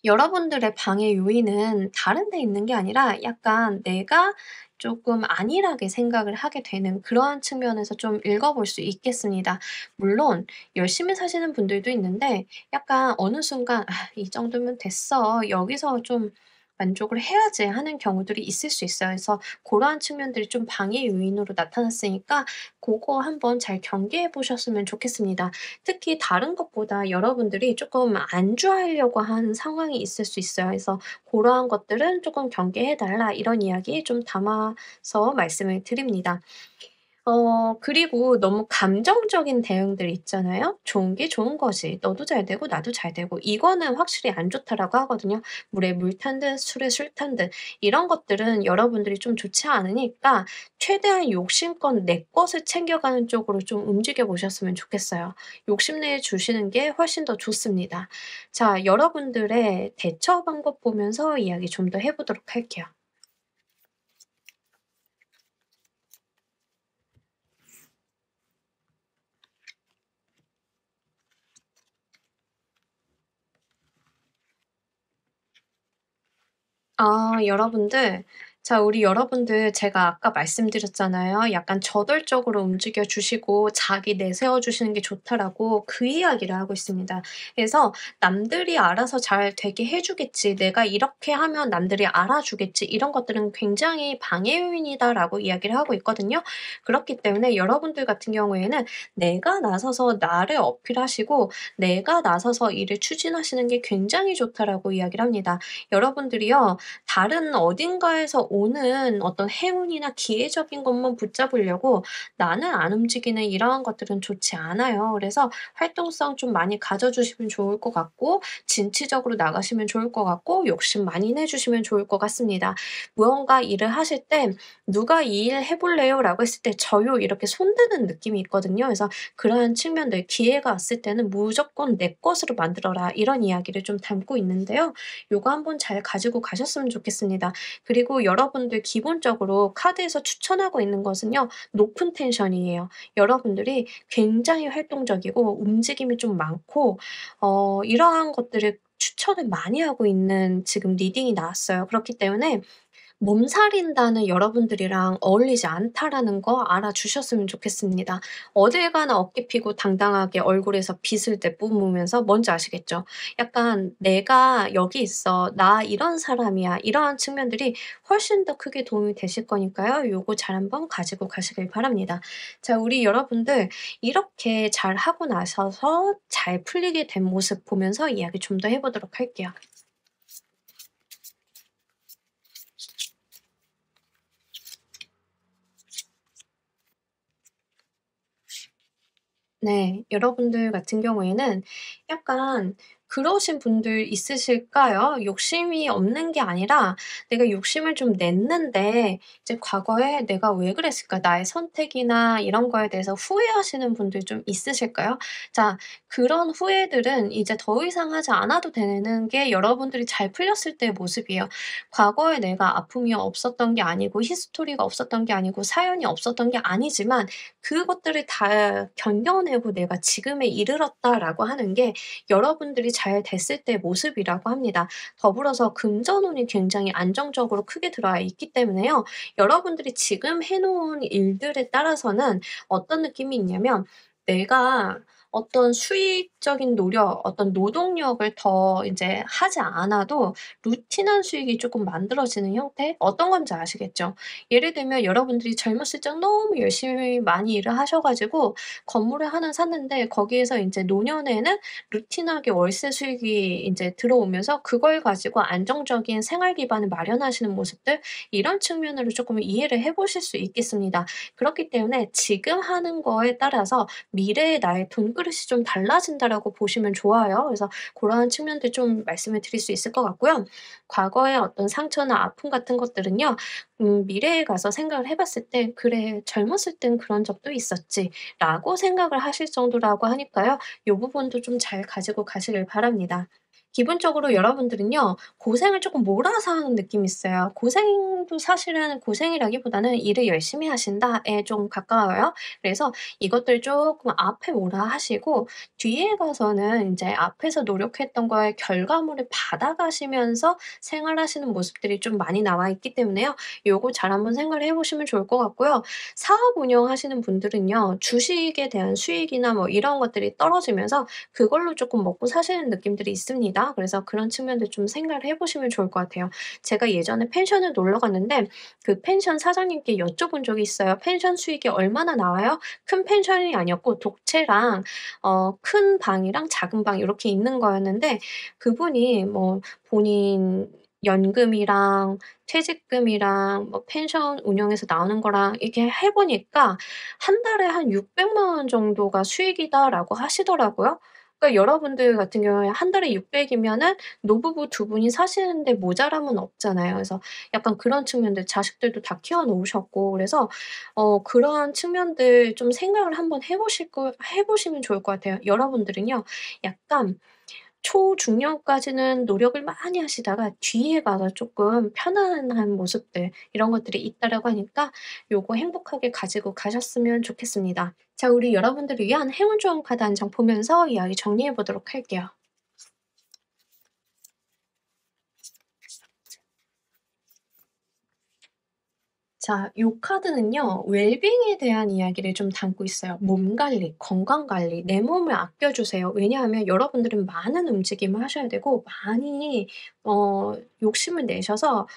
A: 여러분들의 방해 요인은 다른 데 있는 게 아니라 약간 내가 쪼끔 안일하게 생각을 하게 되는 그러한 측면에서 좀 읽어 볼 수 있겠습니다. 물론 열심히 사시는 분들도 있는데 약간 어느 순간 '아 이 정도면 됐어. 여기서 좀 만족을 해야지.' 하는 경우들이 있을 수 있어요. 그래서 고러한 측면들이 좀 방해 요인으로 나타났으니까 고거 한번 잘 경계해 보셨으면 좋겠습니다. 특히 다른 것보다 여러분들이 쪼끔 안주하려고 하는 상황이 있을 수 있어요. 그래서 "고러한 것들은 쪼끔 경계해 달라." 이런 이야기 좀 담아서 말씀을 드립니다. 그리고 너무 감정적인 대응들 있잖아요. 좋은 게 좋은 거지. 너도 잘 되고 나도 잘 되고 이거는 확실히 안 좋다라고 하거든요. 물에 물 탄 듯 술에 술 탄 듯 이런 것들은 여러분들이 좀 좋지 않으니까 최대한 욕심껏 내 것을 챙겨가는 쪽으로 좀 움직여 보셨으면 좋겠어요. 욕심내 주시는 게 훨씬 더 좋습니다. 자 여러분들의 대처 방법 보면서 이야기 좀 더 해 보도록 할게요. 여러분들 자 우리 여러분들 제가 아까 말씀드렸잖아요. 약간 저돌적으로 움직여 주시고 자기 내세워 주시는 게 좋다라고 그 이야기를 하고 있습니다. 그래서 '남들이 알아서 잘 되게 해 주겠지. 내가 이렇게 하면 남들이 알아주겠지.' 이런 것들은 굉장히 방해 요인이다라고 이야기를 하고 있거든요. 그렇기 때문에 여러분들 같은 경우에는 내가 나서서 나를 어필하시고 내가 나서서 일을 추진하시는 게 굉장히 좋다라고 이야기를 합니다. 여러분들이요. 다른 어딘가에서 오는 어떤 행운이나 기회적인 것만 붙잡으려고 나는 안 움직이는 이러한 것들은 좋지 않아요. 그래서 활동성 좀 많이 가져 주시면 좋을 것 같고 진취적으로 나가시면 좋을 것 같고 욕심 많이 내 주시면 좋을 것 같습니다. 무언가 일을 하실 때 "누가 이 일 해 볼래요?"라고 했을 때 "저요." 이렇게 손드는 느낌이 있거든요. 그래서 그러한 측면들 기회가 왔을 때는 "무조건 내 것으로 만들어라." 이런 이야기를 좀 담고 있는데요. 요거 한번 잘 가지고 가셨으면 좋겠습니다. 그리고 여러분들 기본적으로 카드에서 추천하고 있는 것은요. 높은 텐션이에요. 여러분들이 굉장히 활동적이고 움직임이 좀 많고 이러한 것들을 추천을 많이 하고 있는 지금 리딩이 나왔어요. 그렇기 때문에 '몸살인다는 여러분들이랑 어울리지 않다.'라는 거 알아주셨으면 좋겠습니다. 어딜 가나 어깨 피고 당당하게 얼굴에서 빗을 내뿜으면서 뭔지 아시겠죠? 약간 '내가 여기 있어. 나 이런 사람이야.' 이러한 측면들이 훨씬 더 크게 도움이 되실 거니까요. 요거 잘 한번 가지고 가시길 바랍니다. 자 우리 여러분들 이렇게 잘하고 나셔서 잘 풀리게 된 모습 보면서 이야기 좀 더 해 보도록 할게요. 네. 여러분들 같은 경우에는 약간 그러신 분들 있으실까요? 욕심이 없는 게 아니라 내가 욕심을 좀 냈는데 이제 과거에 '내가 왜 그랬을까? 나의 선택이나 이런 거에 대해서 후회하시는 분들 좀 있으실까요?' 자, 그런 후회들은 이제 더 이상 하지 않아도 되는 게 여러분들이 잘 풀렸을 때의 모습이에요. 과거에 내가 아픔이 없었던 게 아니고 히스토리가 없었던 게 아니고 사연이 없었던 게 아니지만 그것들을 다 견뎌내고 '내가 지금에 이르렀다.'라고 하는 게 여러분들이 잘 됐을 때의 모습이라고 합니다. 더불어서 금전운이 굉장히 안정적으로 크게 들어와 있기 때문에요. 여러분들이 지금 해 놓은 일들에 따라서는 어떤 느낌이 있냐면 내가 어떤 수익적인 노력, 어떤 노동력을 더 인제 하지 않아도 루틴한 수익이 쪼끔 만들어지는 형태? 어떤 건지 아시겠죠? 예를 들면 여러분들이 젊었을 적 너무 열심히 많이 일을 하셔 가지고 건물을 하나 샀는데 거기에서 인제 노년에는 루틴하게 월세 수익이 인제 들어오면서 그걸 가지고 안정적인 생활 기반을 마련하시는 모습들, 이런 측면으로 쪼끔 이해를 해 보실 수 있겠습니다. 그렇기 때문에 지금 하는 거에 따라서 '미래의 나의 돈그릇이 좀 달라진다.'라고 보시면 좋아요. 그래서 고러한 측면들 좀 말씀을 드릴 수 있을 것 같고요. 과거의 어떤 상처나 아픔 같은 것들은요, 미래에 가서 생각을 해 봤을 때 '그래 젊었을 땐 그런 적도 있었지.'라고 생각을 하실 정도라고 하니까요. 요 부분도 좀 잘 가지고 가시길 바랍니다. 기본적으로 여러분들은요, 고생을 쪼끔 몰아서 하는 느낌이 있어요. 고생도 사실은 고생이라기보다는 '일을 열심히 하신다.'에 좀 가까워요. 그래서 이것들 쪼끔 앞에 몰아하시고 뒤에 가서는 인제 앞에서 노력했던 거의 결과물을 받아가시면서 생활하시는 모습들이 좀 많이 나와 있기 때문에요. 요거 잘 한번 생각을 해 보시면 좋을 것 같고요. 사업 운영하시는 분들은요, 주식에 대한 수익이나 뭐 이런 것들이 떨어지면서 그걸로 쪼끔 먹고 사시는 느낌들이 있습니다. 그래서 그런 측면들 좀 생각을 해 보시면 좋을 것 같아요. 제가 예전에 펜션을 놀러 갔는데 그 펜션 사장님께 여쭤본 적이 있어요. "펜션 수익이 얼마나 나와요?" 큰 펜션이 아니었고 독채랑 큰 방이랑 작은 방 요렇게 있는 거였는데 그분이 뭐 본인 연금이랑 퇴직금이랑 뭐 펜션 운영에서 나오는 거랑 이렇게 해 보니까 "한 달에 한 600만 원 정도가 수익이다."라고 하시더라고요. 그러니까 여러분들 같은 경우에 한 달에 600 이면은 노부부 두 분이 사시는데 모자람은 없잖아요. 그래서 약간 그런 측면들, 자식들도 다 키워 놓으셨고 그래서 그러한 측면들 좀 생각을 한번 해 보시면 좋을 것 같아요. 여러분들은요, 약간 초중년까지는 노력을 많이 하시다가 뒤에 가서 쪼끔 편안한 모습들, 이런 것들이 있다라고 하니까 요거 행복하게 가지고 가셨으면 좋겠습니다. 자, 우리 여러분들을 위한 행운 좋은 카드 한 장 보면서 이야기 정리해 보도록 할게요. 자, 요 카드는요, 웰빙에 대한 이야기를 좀 담고 있어요. 몸 관리, 건강 관리, 내 몸을 아껴 주세요. 왜냐하면 여러분들은 많은 움직임을 하셔야 되고 많이 욕심을 내셔서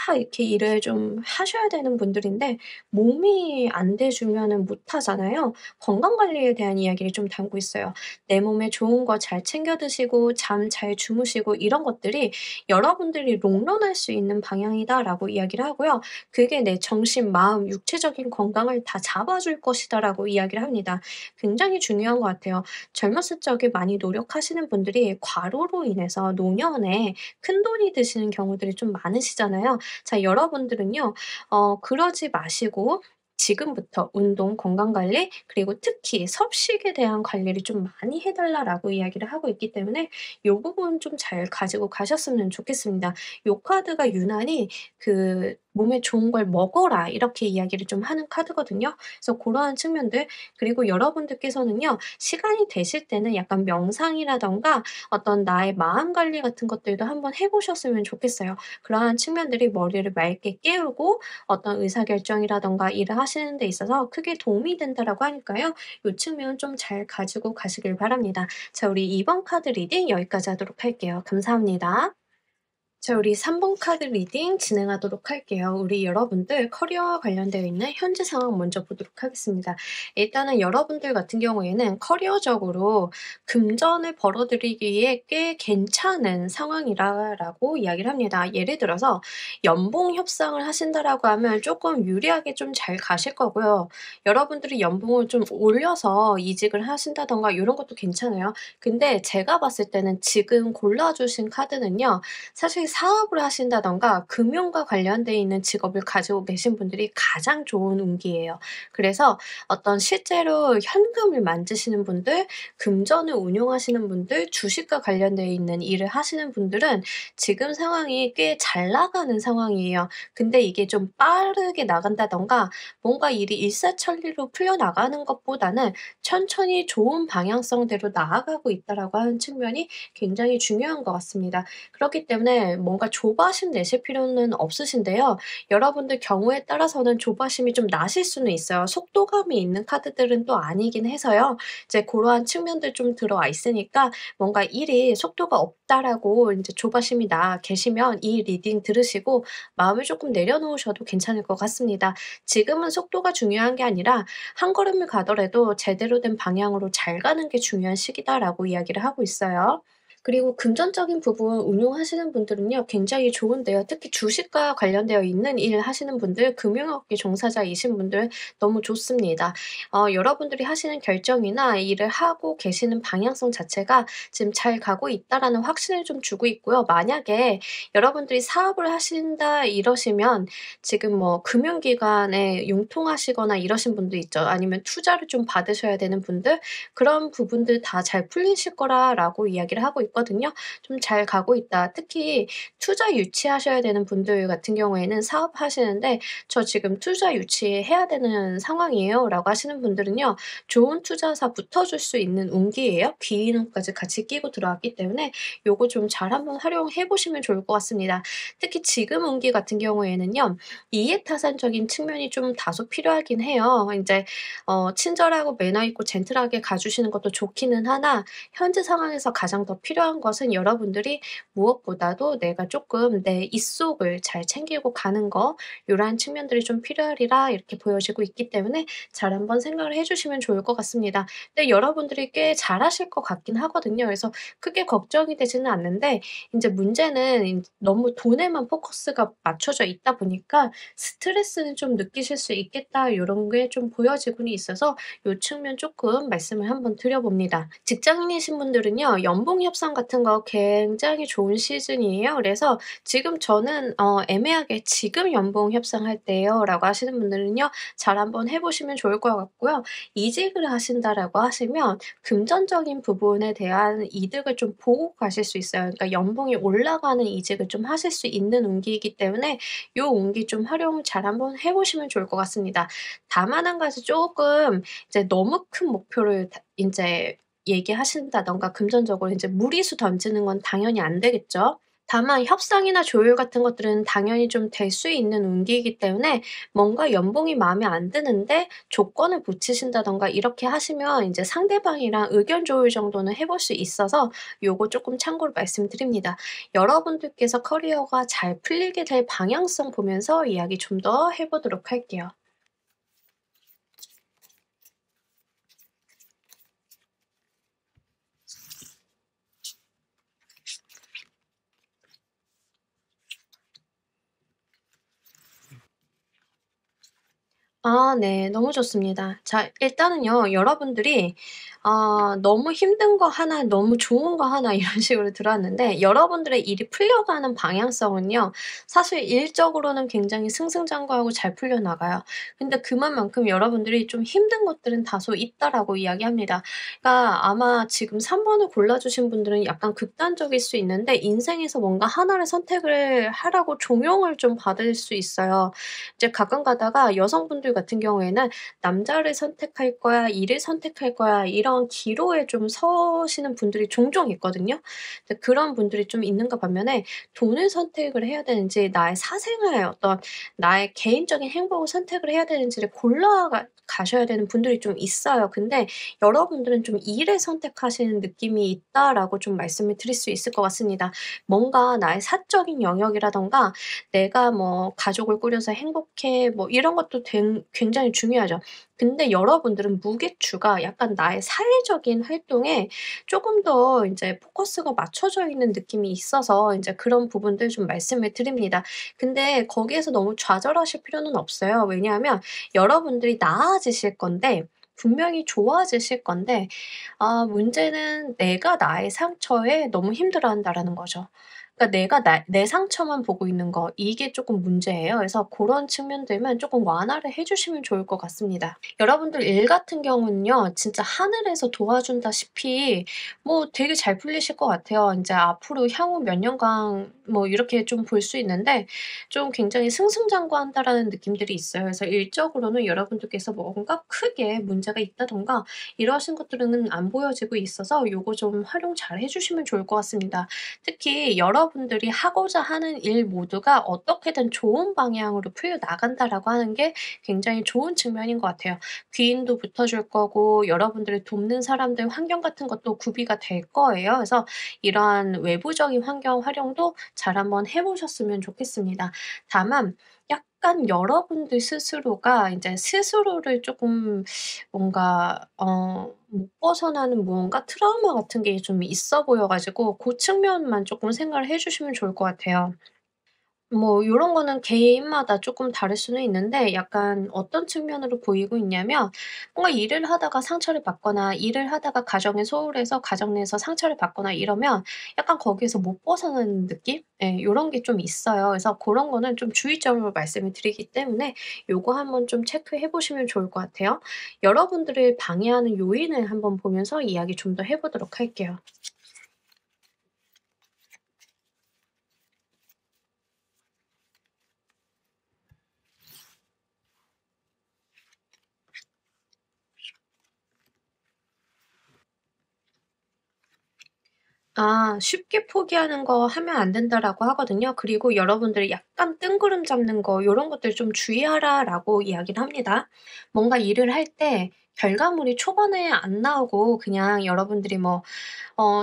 A: 막 이렇게 일을 좀 하셔야 되는 분들인데 몸이 안 돼 주면은 못 하잖아요. 건강 관리에 대한 이야기를 좀 담고 있어요. 내 몸에 좋은 거 잘 챙겨 드시고 잠 잘 주무시고 이런 것들이 여러분들이 롱런할 수 있는 방향이다라고 이야기를 하고요. 그게 내 정신, 마음, 육체적인 건강을 다 잡아줄 것이다라고 이야기를 합니다. 굉장히 중요한 것 같아요. 젊었을 적에 많이 노력하시는 분들이 과로로 인해서 노년에 큰돈이 드시는 경우들이 좀 많으시잖아요. 자, 여러분들은요, 그러지 마시고 지금부터 운동, 건강 관리, 그리고 특히 섭식에 대한 관리를 좀 많이 해 달라라고 이야기를 하고 있기 때문에 요 부분 좀 잘 가지고 가셨으면 좋겠습니다. 요 카드가 유난히 그 "몸에 좋은 걸 먹어라." 이렇게 이야기를 좀 하는 카드거든요. 그래서 고러한 측면들, 그리고 여러분들께서는요, 시간이 되실 때는 약간 명상이라든가 어떤 나의 마음 관리 같은 것들도 한번 해 보셨으면 좋겠어요. 그러한 측면들이 머리를 맑게 깨우고 어떤 의사결정이라든가 일을 하시는 데 있어서 크게 도움이 된다라고 하니까요. 요 측면 좀 잘 가지고 가시길 바랍니다. 자, 우리 이번 카드 리딩 여기까지 하도록 할게요. 감사합니다. 자, 우리 3번 카드 리딩 진행하도록 할게요. 우리 여러분들 커리어와 관련되어 있는 현재 상황 먼저 보도록 하겠습니다. 일단은 여러분들 같은 경우에는 커리어적으로 금전을 벌어들이기에 꽤 괜찮은 상황이라고 이야기를 합니다. 예를 들어서 연봉 협상을 하신다라고 하면 조금 유리하게 좀 잘 가실 거고요. 여러분들이 연봉을 좀 올려서 이직을 하신다든가 이런 것도 괜찮아요. 근데 제가 봤을 때는 지금 골라주신 카드는요. 사실 사업을 하신다든가 금융과 관련돼 있는 직업을 가지고 계신 분들이 가장 좋은 운기예요. 그래서 어떤 실제로 현금을 만지시는 분들, 금전을 운용하시는 분들, 주식과 관련되어 있는 일을 하시는 분들은 지금 상황이 꽤 잘 나가는 상황이에요. 근데 이게 좀 빠르게 나간다든가 뭔가 일이 일사천리로 풀려나가는 것보다는 천천히 좋은 방향성대로 나아가고 있다라고 하는 측면이 굉장히 중요한 것 같습니다. 그렇기 때문에 뭔가 조바심 내실 필요는 없으신데요. 여러분들 경우에 따라서는 조바심이 좀 나실 수는 있어요. 속도감이 있는 카드들은 또 아니긴 해서요. 이제 고러한 측면들 좀 들어와 있으니까 뭔가 일이 속도가 없다라고 인제 조바심이 나 계시면 이 리딩 들으시고 마음을 쪼끔 내려놓으셔도 괜찮을 것 같습니다. 지금은 속도가 중요한 게 아니라 한 걸음을 가더라도 제대로 된 방향으로 잘 가는 게 중요한 시기다라고 이야기를 하고 있어요. 그리고 금전적인 부분 운용하시는 분들은요 굉장히 좋은데요. 특히 주식과 관련되어 있는 일 하시는 분들, 금융업계 종사자이신 분들 너무 좋습니다. 여러분들이 하시는 결정이나 일을 하고 계시는 방향성 자체가 지금 잘 가고 있다라는 확신을 좀 주고 있고요. 만약에 여러분들이 사업을 하신다 이러시면 지금 뭐 금융기관에 융통하시거나 이러신 분도 있죠. 아니면 투자를 좀 받으셔야 되는 분들 그런 부분들 다 잘 풀리실 거라라고 이야기를 하고 있거든요. 좀 잘 가고 있다. 특히 투자 유치하셔야 되는 분들 같은 경우에는 사업하시는데 "저 지금 투자 유치해야 되는 상황이에요."라고 하시는 분들은요. 좋은 투자사 붙어줄 수 있는 운기예요. 귀인운까지 같이 끼고 들어왔기 때문에 요거 좀 잘 한번 활용해 보시면 좋을 것 같습니다. 특히 지금 운기 같은 경우에는요. 이해타산적인 측면이 좀 다소 필요하긴 해요. 인제 친절하고 매너 있고 젠틀하게 가 주시는 것도 좋기는 하나 현재 상황에서 가장 더 필요한 것은 여러분들이 무엇보다도 내가 쪼끔 내 입속을 잘 챙기고 가는 거 요러한 측면들이 좀 필요하리라 이렇게 보여지고 있기 때문에 잘 한번 생각을 해 주시면 좋을 것 같습니다. 근데 여러분들이 꽤 잘하실 것 같긴 하거든요. 그래서 크게 걱정이 되지는 않는데 인제 문제는 너무 돈에만 포커스가 맞춰져 있다 보니까 '스트레스는 좀 느끼실 수 있겠다.' 요런 게 좀 보여지고는 있어서 요 측면 쪼끔 말씀을 한번 드려 봅니다. 직장인이신 분들은요. 연봉 협상 같은 거 굉장히 좋은 시즌이에요. 그래서 지금 저는 애매하게 "지금 연봉 협상할 때예요."라고 하시는 분들은요. 잘 한번 해 보시면 좋을 것 같고요. "이직을 하신다."라고 하시면 금전적인 부분에 대한 이득을 좀 보고 가실 수 있어요. 그러니까 연봉이 올라가는 이직을 좀 하실 수 있는 운기이기 때문에 요 운기 좀 활용을 잘 한번 해 보시면 좋을 것 같습니다. 다만 한 가지 쪼끔 이제 너무 큰 목표를 인제 얘기하신다든가 금전적으로 인제 무리수 던지는 건 당연히 안 되겠죠. 다만 협상이나 조율 같은 것들은 당연히 좀 될 수 있는 운기이기 때문에 뭔가 연봉이 마음에 안 드는데 조건을 붙이신다든가 이렇게 하시면 인제 상대방이랑 의견 조율 정도는 해볼 수 있어서 요거 쪼끔 참고로 말씀드립니다. 여러분들께서 커리어가 잘 풀리게 될 방향성 보면서 이야기 좀 더 해 보도록 할게요. 아 네. 너무 좋습니다. 자 일단은요 여러분들이 너무 힘든 거 하나 너무 좋은 거 하나 이런 식으로 들어왔는데 여러분들의 일이 풀려가는 방향성은요 사실 일적으로는 굉장히 승승장구하고 잘 풀려나가요. 근데 그만큼 여러분들이 좀 힘든 것들은 다소 있다라고 이야기합니다. 그러니까 아마 지금 3 번을 골라 주신 분들은 약간 극단적일 수 있는데 인생에서 뭔가 하나를 선택을 하라고 종용을 좀 받을 수 있어요. 이제 가끔 가다가 여성분들 여러분들 같은 경우에는 '남자를 선택할 거야. 일을 선택할 거야.' 이런 기로에 좀 서시는 분들이 종종 있거든요. 근데 그런 분들이 좀 있는가 반면에 돈을 선택을 해야 되는지 나의 사생활 어떤 나의 개인적인 행복을 선택을 해야 되는지를 골라 가셔야 되는 분들이 좀 있어요. 근데 여러분들은 좀 '일을 선택하시는 느낌이 있다.'라고 좀 말씀을 드릴 수 있을 것 같습니다. 뭔가 나의 사적인 영역이라든가 내가 뭐 '가족을 꾸려서 행복해.' 뭐 이런 것도 굉장히 중요하죠. 근데 여러분들은 무게추가 약간 나의 사회적인 활동에 쪼금 더 인제 포커스가 맞춰져 있는 느낌이 있어서 인제 그런 부분들 좀 말씀을 드립니다. 근데 거기에서 너무 좌절하실 필요는 없어요. 왜냐하면 여러분들이 나아지실 건데 분명히 좋아지실 건데 문제는 '내가 나의 상처에 너무 힘들어한다.'라는 거죠. 그러니까 내가 내 상처만 보고 있는 거 이게 쪼끔 문제예요. 그래서 고런 측면들만 쪼끔 완화를 해 주시면 좋을 것 같습니다. 여러분들 일 같은 경우는요. 진짜 하늘에서 도와준다시피 뭐 되게 잘 풀리실 것 같아요. 인제 앞으로 향후 몇 년간 뭐 이렇게 좀 볼 수 있는데 좀 굉장히 승승장구한다라는 느낌들이 있어요. 그래서 일적으로는 여러분들께서 뭔가 크게 문제가 있다든가 이러신 것들은 안 보여지고 있어서 요거 좀 활용 잘 해 주시면 좋을 것 같습니다. 특히 여러분들이 하고자 하는 일 모두가 어떻게든 좋은 방향으로 풀려나간다라고 하는 게 굉장히 좋은 측면인 것 같아요. 귀인도 붙어줄 거고 여러분들을 돕는 사람들 환경 같은 것도 구비가 될 거예요. 그래서 이러한 외부적인 환경 활용도 잘 한번 해 보셨으면 좋겠습니다. 다만 약간 여러분들 스스로가 인제 스스로를 쪼끔 뭔가 못 벗어나는 무언가 트라우마 같은 게 좀 있어 보여 가지고 고 측면만 쪼끔 생각을 해 주시면 좋을 것 같아요. 뭐 요런 거는 개인마다 쪼끔 다를 수는 있는데 약간 어떤 측면으로 보이고 있냐면 뭔가 일을 하다가 상처를 받거나 일을 하다가 가정에 소홀해서 가정 내에서 상처를 받거나 이러면 약간 거기에서 못 벗어나는 느낌? 예 요런 게 좀 있어요. 그래서 고런 거는 좀 주의점으로 말씀을 드리기 때문에 요거 한번 좀 체크해 보시면 좋을 것 같아요. 여러분들을 방해하는 요인을 한번 보면서 이야기 좀 더 해 보도록 할게요. "쉽게 포기하는 거 하면 안 된다."라고 하거든요. 그리고 여러분들이 약간 뜬구름 잡는 거 요런 것들 좀 주의하라."라고 이야기를 합니다. 뭔가 일을 할 때 결과물이 초반에 안 나오고 그냥 여러분들이 뭐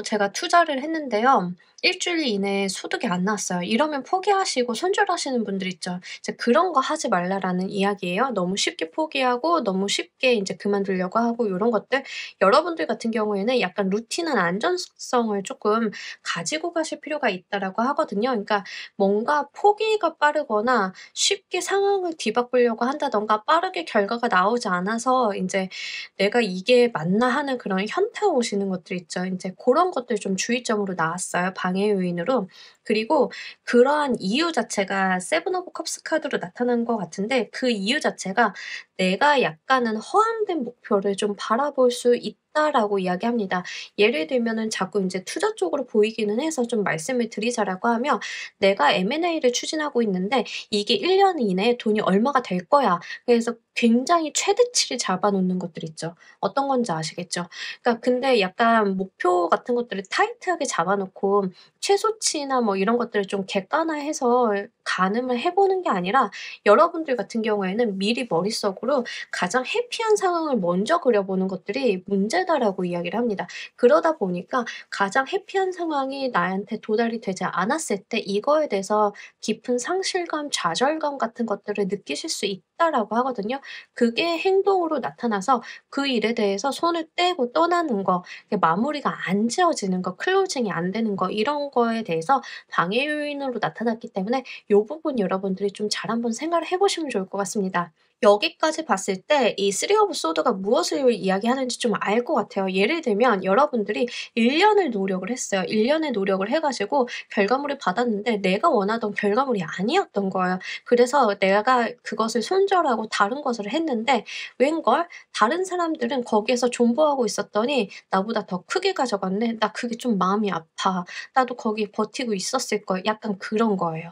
A: 제가 투자를 했는데요. 일 주일 이내에 소득이 안 나왔어요. 이러면 포기하시고 손절하시는 분들 있죠. 이제 "그런 거 하지 말라."라는 이야기예요. 너무 쉽게 포기하고 너무 쉽게 인제 그만두려고 하고 요런 것들. 여러분들 같은 경우에는 약간 루틴한 안전성을 쪼끔 가지고 가실 필요가 있다라고 하거든요. 그러니까 뭔가 포기가 빠르거나 쉽게 상황을 뒤바꾸려고 한다든가 빠르게 결과가 나오지 않아서 인제 '내가 이게 맞나?' 하는 그런 현타 오시는 것들 있죠. 인제 고런 것들 좀 주의점으로 나왔어요, 방해 요인으로. 그리고 그러한 이유 자체가 세븐 오브 컵스 카드로 나타난 것 같은데 그 이유 자체가 "내가 약간은 허황된 목표를 좀 바라볼 수 있다."라고 이야기합니다. 예를 들면은 자꾸 인제 투자 쪽으로 보이기는 해서 좀 말씀을 드리자라고 하면 "내가 M&A를 추진하고 있는데 이게 1년 이내에 돈이 얼마가 될 거야." 그래서 굉장히 최대치를 잡아 놓는 것들 있죠. 어떤 건지 아시겠죠? 그러니까 근데 약간 목표 같은 것들을 타이트하게 잡아 놓고 최소치나 뭐 이런 것들을 좀 객관화해서 가늠을 해 보는 게 아니라 여러분들 같은 경우에는 미리 머릿속으로 가장 해피한 상황을 먼저 그려 보는 것들이 문제다라고 이야기를 합니다. 그러다 보니까 가장 해피한 상황이 나한테 도달이 되지 않았을 때 이거에 대해서 깊은 상실감, 좌절감 같은 것들을 느끼실 수 있다라고 하거든요. 그게 행동으로 나타나서 그 일에 대해서 손을 떼고 떠나는 거, 이게 마무리가 안 지어지는 거, 클로징이 안 되는 거 이런 거에 대해서 방해 요인으로 나타났기 때문에 요 부분 여러분들이 좀 잘 한번 생각을 해 보시면 좋을 것 같습니다. 여기까지 봤을 때 이 쓰리 오브 소드가 무엇을 이야기하는지 좀 알 것 같아요. 예를 들면 여러분들이 1 년을 노력을 했어요. 1 년의 노력을 해 가지고 결과물을 받았는데 내가 원하던 결과물이 아니었던 거예요. 그래서 내가 그것을 손절하고 다른 것을 했는데 웬걸 다른 사람들은 거기에서 존버하고 있었더니 나보다 더 크게 가져갔네. 나 그게 좀 마음이 아파. 나도 거기 버티고 있었을 걸. 약간 그런 거예요.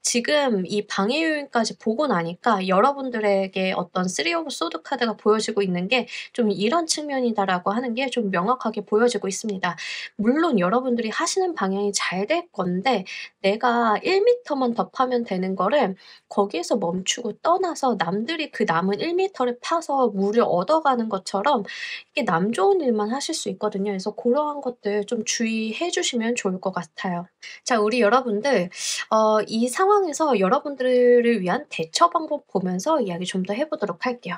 A: 지금 이 방해 요인까지 보고 나니까 여러분들에게 어떤 3 오브 소드 카드가 보여지고 있는 게 좀 '이런 측면이다.'라고 하는 게 좀 명확하게 보여지고 있습니다. 물론 여러분들이 하시는 방향이 잘 될 건데 내가 1 미터만 더 파면 되는 거를 거기에서 멈추고 떠나서 남들이 그 남은 1 미터를 파서 물을 얻어가는 것처럼 이게 남 좋은 일만 하실 수 있거든요. 그래서 고러한 것들 좀 주의해 주시면 좋을 것 같아요. 자, 우리 여러분들 이 상황에서 여러분들을 위한 대처 방법 보면서 이야기 좀 더 해 보도록 할게요.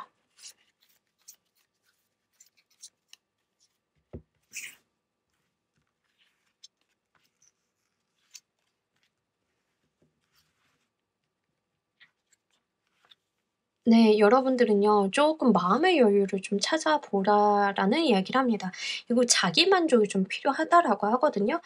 A: 네. 여러분들은요 쪼끔 마음의 여유를 좀 찾아보라라는 이야기를 합니다. 그리고 "자기 만족이 좀 필요하다."라고 하거든요.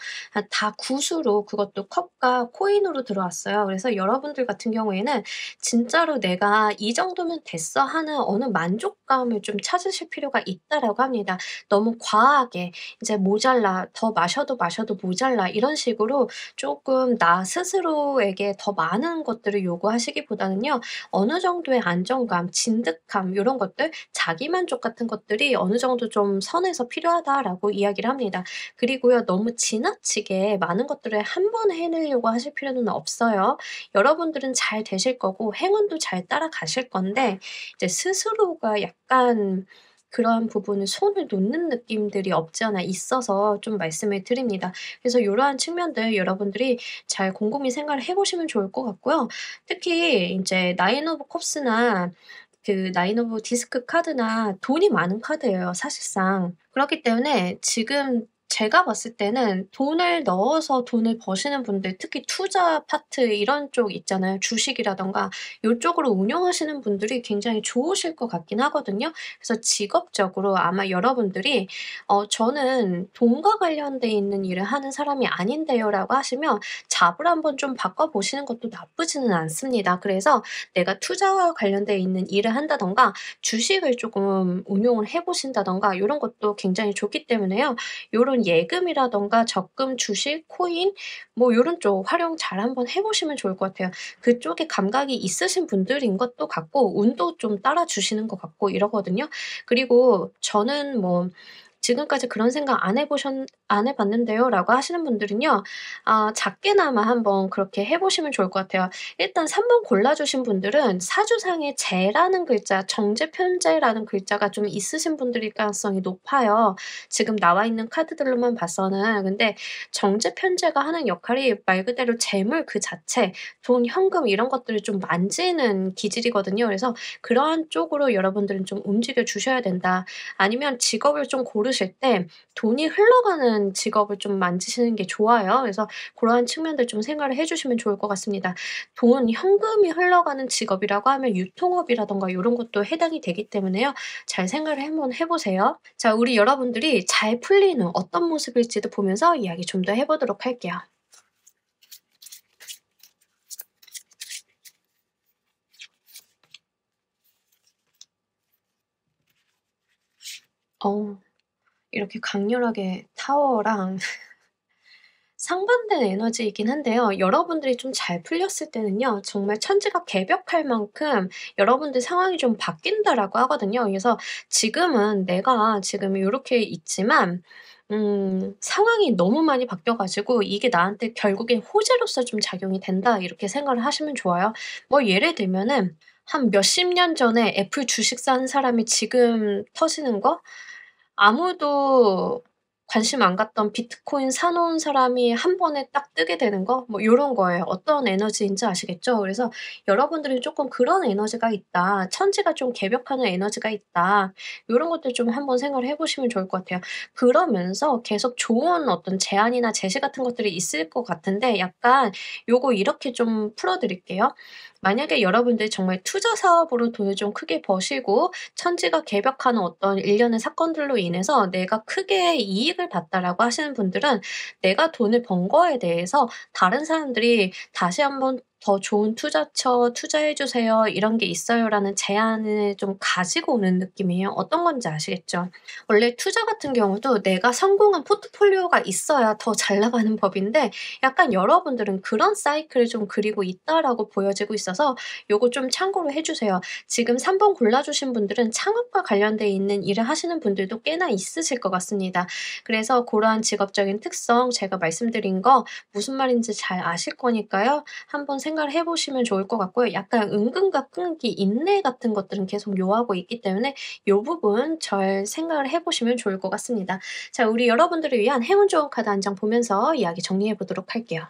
A: 다 굿으로 그것도 컵과 코인으로 들어왔어요. 그래서 여러분들 같은 경우에는 진짜로 '내가 이 정도면 됐어.' 하는 어느 만족감을 좀 찾으실 필요가 있다라고 합니다. 너무 과하게 이제 '모자라. 더 마셔도 마셔도 모자라.' 이런 식으로 쪼끔 나 스스로에게 더 많은 것들을 요구하시기보다는요. 어느 정도의 안정감, 진득함 요런 것들, 자기만족 같은 것들이 어느 정도 좀 선에서 필요하다라고 이야기를 합니다. 그리고요 너무 지나치게 많은 것들을 한 번에 해내려고 하실 필요는 없어요. 여러분들은 잘 되실 거고 행운도 잘 따라가실 건데 이제 스스로가 약간 그러한 부분에 손을 놓는 느낌들이 없지 않아 있어서 좀 말씀을 드립니다. 그래서 요러한 측면들 여러분들이 잘 곰곰이 생각을 해 보시면 좋을 것 같고요. 특히 인제 나인 오브 컵스나 그 나인 오브 디스크 카드나 돈이 많은 카드예요 사실상. 그렇기 때문에 지금 제가 봤을 때는 돈을 넣어서 돈을 버시는 분들 특히 투자 파트 이런 쪽 있잖아요. 주식이라든가 요쪽으로 운영하시는 분들이 굉장히 좋으실 것 같긴 하거든요. 그래서 직업적으로 아마 여러분들이 "저는 돈과 관련돼 있는 일을 하는 사람이 아닌데요."라고 하시면 잡을 한번 좀 바꿔 보시는 것도 나쁘지는 않습니다. 그래서 내가 투자와 관련돼 있는 일을 한다든가 주식을 쪼금 운용을 해 보신다든가 요런 것도 굉장히 좋기 때문에요. 요런 예금이라든가 적금, 주식, 코인 뭐 요런 쪽 활용 잘 한번 해 보시면 좋을 것 같아요. 그쪽에 감각이 있으신 분들인 것도 같고 운도 좀 따라 주시는 것 같고 이러거든요. 그리고 저는 뭐 "지금까지 그런 생각 안 해 봤는데요."라고 하시는 분들은요. 작게나마 한번 그렇게 해 보시면 좋을 것 같아요. 일단 3번 골라 주신 분들은 사주상에 재라는 글자, 정제편재라는 글자가 좀 있으신 분들일 가능성이 높아요. 지금 나와 있는 카드들로만 봐서는. 근데 정제편재가 하는 역할이 말 그대로 재물 그 자체, 돈, 현금 이런 것들을 좀 만지는 기질이거든요. 그래서 그러한 쪽으로 여러분들은 좀 움직여 주셔야 된다. 아니면 직업을 좀 고르실 때 돈이 흘러가는 직업을 좀 만지시는 게 좋아요. 그래서 고러한 측면들 좀 생각을 해 주시면 좋을 것 같습니다. 돈, 현금이 흘러가는 직업이라고 하면 유통업이라든가 요런 것도 해당이 되기 때문에요. 잘 생각을 한번 해 보세요. 자, 우리 여러분들이 잘 풀리는 어떤 모습일지도 보면서 이야기 좀 더 해 보도록 할게요. 어 이렇게 강렬하게 타워랑 상반된 에너지이긴 한데요. 여러분들이 좀 잘 풀렸을 때는요. 정말 천지가 개벽할 만큼 여러분들 상황이 좀 바뀐다라고 하거든요. 그래서 지금은 내가 지금 요렇게 있지만 상황이 너무 많이 바뀌어 가지고 '이게 나한테 결국엔 호재로서 좀 작용이 된다.' 이렇게 생각을 하시면 좋아요. 뭐 예를 들면은 한 몇십 년 전에 애플 주식 산 사람이 지금 터지는 거 아무도 관심 안 갖던 비트코인 사 놓은 사람이 한 번에 딱 뜨게 되는 거 뭐 요런 거예요. 어떤 에너지인지 아시겠죠? 그래서 여러분들이 쪼끔 '그런 에너지가 있다. 천지가 좀 개벽하는 에너지가 있다.' 요런 것들 좀 한번 생각을 해 보시면 좋을 것 같아요. 그러면서 계속 좋은 어떤 제안이나 제시 같은 것들이 있을 것 같은데 약간 요거 이렇게 좀 풀어 드릴게요. 만약에 여러분들이 정말 투자 사업으로 돈을 좀 크게 버시고 천지가 개벽하는 어떤 일련의 사건들로 인해서 '내가 크게 이익을 봤다.'라고 하시는 분들은 내가 돈을 번 거에 대해서 다른 사람들이 다시 한번 "더 좋은 투자처 투자해 주세요. 이런 게 있어요."라는 제안을 좀 가지고 오는 느낌이에요. 어떤 건지 아시겠죠? 원래 투자 같은 경우도 내가 성공한 포트폴리오가 있어야 더 잘 나가는 법인데 약간 여러분들은 그런 사이클을 좀 그리고 있다라고 보여지고 있어서 요거 좀 참고로 해 주세요. 지금 3번 골라 주신 분들은 창업과 관련돼 있는 일을 하시는 분들도 꽤나 있으실 것 같습니다. 그래서 고러한 직업적인 특성 제가 말씀드린 거 무슨 말인지 잘 아실 거니까요. 한번 생각을 해 보시면 좋을 것 같고요. 약간 은근과 끈기, 인내 같은 것들은 계속 요하고 있기 때문에 요 부분 잘 생각을 해 보시면 좋을 것 같습니다. 자, 우리 여러분들을 위한 행운 좋은 카드 한 장 보면서 이야기 정리해 보도록 할게요.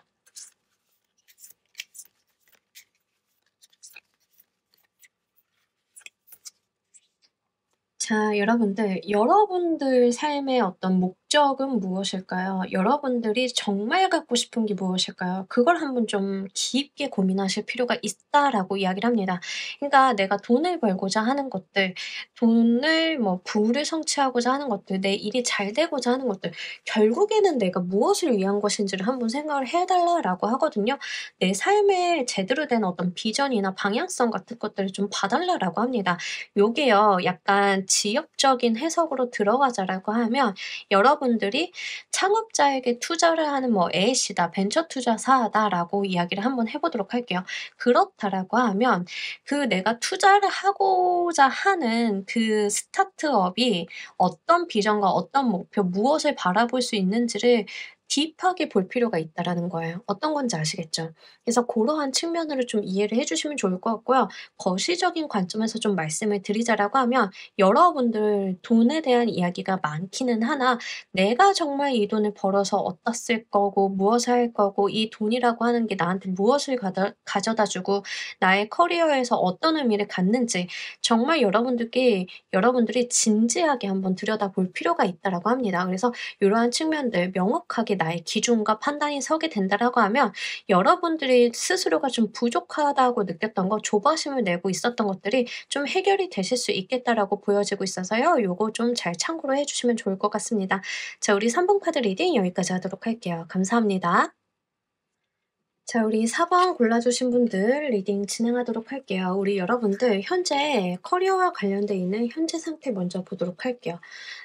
A: 자, 여러분들 삶의 어떤 목적은 무엇일까요? 여러분들이 정말 갖고 싶은 게 무엇일까요? 그걸 한번 좀 깊게 고민하실 필요가 있다라고 이야기를 합니다. 그러니까 내가 돈을 벌고자 하는 것들, 돈을 뭐 부를 성취하고자 하는 것들, 내 일이 잘 되고자 하는 것들, 결국에는 내가 무엇을 위한 것인지를 한번 생각을 해 달라라고 하거든요. 내 삶에 제대로 된 어떤 비전이나 방향성 같은 것들을 좀 봐 달라라고 합니다. 요게요, 약간 지역적인 해석으로 들어가자라고 하면 여러분들이 창업자에게 투자를 하는 뭐 A씨다, 벤처 투자사다라고 이야기를 한번 해 보도록 할게요. 그렇다라고 하면 그 내가 투자를 하고자 하는 그 스타트업이 어떤 비전과 어떤 목표, 무엇을 바라볼 수 있는지를 딥하게 볼 필요가 있다라는 거예요. 어떤 건지 아시겠죠? 그래서 고러한 측면으로 좀 이해를 해 주시면 좋을 것 같고요. 거시적인 관점에서 좀 말씀을 드리자라고 하면 여러분들 돈에 대한 이야기가 많기는 하나 내가 정말 이 돈을 벌어서 어디다 쓸 거고 무엇을 할 거고 이 돈이라고 하는 게 나한테 무엇을 가져다 주고 나의 커리어에서 어떤 의미를 갖는지 정말 여러분들이 진지하게 한번 들여다볼 필요가 있다라고 합니다. 그래서 이러한 측면들 명확하게 나의 기준과 판단이 서게 된다라고 하면 여러분들이 스스로가 좀 부족하다고 느꼈던 거, 조바심을 내고 있었던 것들이 좀 해결이 되실 수 있겠다라고 보여지고 있어서요. 요거 좀 잘 참고로 해 주시면 좋을 것 같습니다. 자, 우리 3번 카드 리딩 여기까지 하도록 할게요. 감사합니다. 자, 우리 4번 골라주신 분들 리딩 진행하도록 할게요. 우리 여러분들 현재 커리어와 관련돼 있는 현재 상태 먼저 보도록 할게요.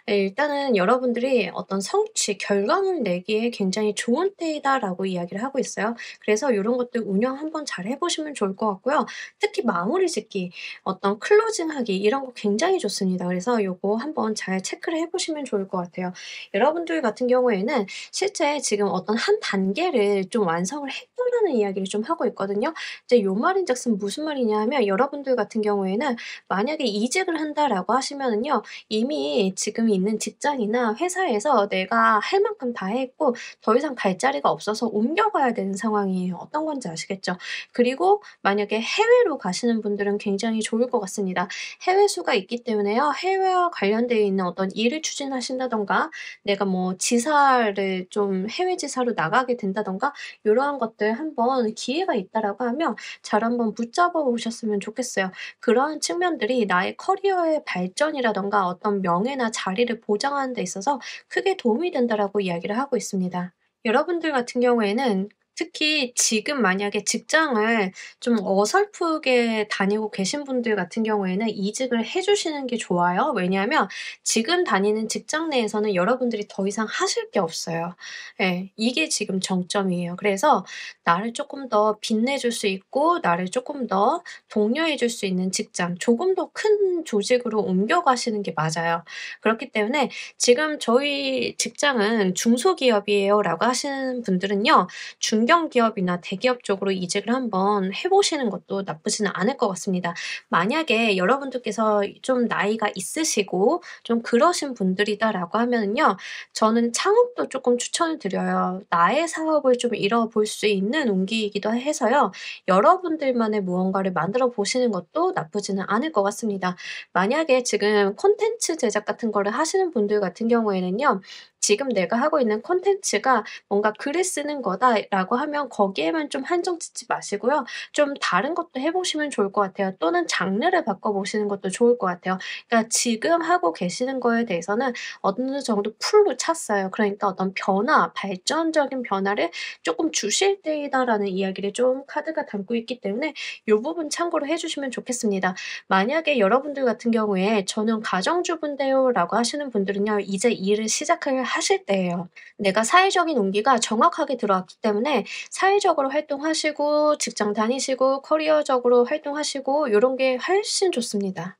A: 네, 일단은 여러분들이 어떤 성취, 결과물 내기에 굉장히 좋은 때이다라고 이야기를 하고 있어요. 그래서 이런 것들 운영 한번 잘 해 보시면 좋을 것 같고요. 특히 마무리 짓기, 어떤 클로징하기 이런 거 굉장히 좋습니다. 그래서 요거 한번 잘 체크를 해 보시면 좋을 것 같아요. 여러분들 같은 경우에는 실제 지금 어떤 한 단계를 좀 완성을 했다라는 이야기를 좀 하고 있거든요. 이제 요 말인즉슨 무슨 말이냐 하면 여러분들 같은 경우에는 만약에 이직을 한다라고 하시면은요. 이미 지금 있는 직장이나 회사에서 내가 할 만큼 다 했고 더 이상 갈 자리가 없어서 옮겨가야 되는 상황이에요. 어떤 건지 아시겠죠? 그리고 만약에 해외로 가시는 분들은 굉장히 좋을 것 같습니다. 해외 수가 있기 때문에요. 해외와 관련되어 있는 어떤 일을 추진하신다든가 내가 뭐 지사를 좀 해외 지사로 나가게 된다든가 요러한 것들 한번 기회가 있다라고 하면 잘 한번 붙잡아 보셨으면 좋겠어요. 그러한 측면들이 나의 커리어의 발전이라든가 어떤 명예나 자리를 보장하는 데 있어서 크게 도움이 된다라고 이야기를 하고 있습니다. 여러분들 같은 경우에는 특히 지금 만약에 직장을 좀 어설프게 다니고 계신 분들 같은 경우에는 이직을 해 주시는 게 좋아요. 왜냐하면 지금 다니는 직장 내에서는 여러분들이 더 이상 하실 게 없어요. 예. 이게 지금 정점이에요. 그래서 나를 쪼끔 더 빛내줄 수 있고 나를 쪼끔 더 독려해 줄 수 있는 직장, 조금 더 큰 조직으로 옮겨가시는 게 맞아요. 그렇기 때문에 지금 "저희 직장은 중소기업이에요."라고 하시는 분들은요. 중견기업이나 대기업 쪽으로 이직을 한번 해 보시는 것도 나쁘지는 않을 것 같습니다. 만약에 여러분들께서 좀 나이가 있으시고 좀 그러신 분들이다라고 하면은요. 저는 창업도 쪼끔 추천을 드려요. 나의 사업을 좀 이뤄볼 수 있는 운기이기도 해서요. 여러분들만의 무언가를 만들어 보시는 것도 나쁘지는 않을 것 같습니다. 만약에 지금 콘텐츠 제작 같은 거를 하시는 분들 같은 경우에는요. 지금 내가 하고 있는 콘텐츠가 뭔가 '글을 쓰는 거다.'라고 커리어라고 하면 거기에만 좀 한정 짓지 마시고요. 좀 다른 것도 해 보시면 좋을 것 같아요. 또는 장르를 바꿔 보시는 것도 좋을 것 같아요. 그러니까 지금 하고 계시는 거에 대해서는 어느 정도 풀로 찼어요. 그러니까 어떤 변화, 발전적인 변화를 쪼끔 주실 때이다라는 이야기를 좀 카드가 담고 있기 때문에 요 부분 참고를 해 주시면 좋겠습니다. 만약에 여러분들 같은 경우에 "저는 가정주부인데요."라고 하시는 분들은요. 이제 일을 시작을 하실 때예요. 내가 사회적인 온기가 정확하게 들어왔기 때문에 사회적으로 활동하시고 직장 다니시고 커리어적으로 활동하시고 요런 게 훨씬 좋습니다.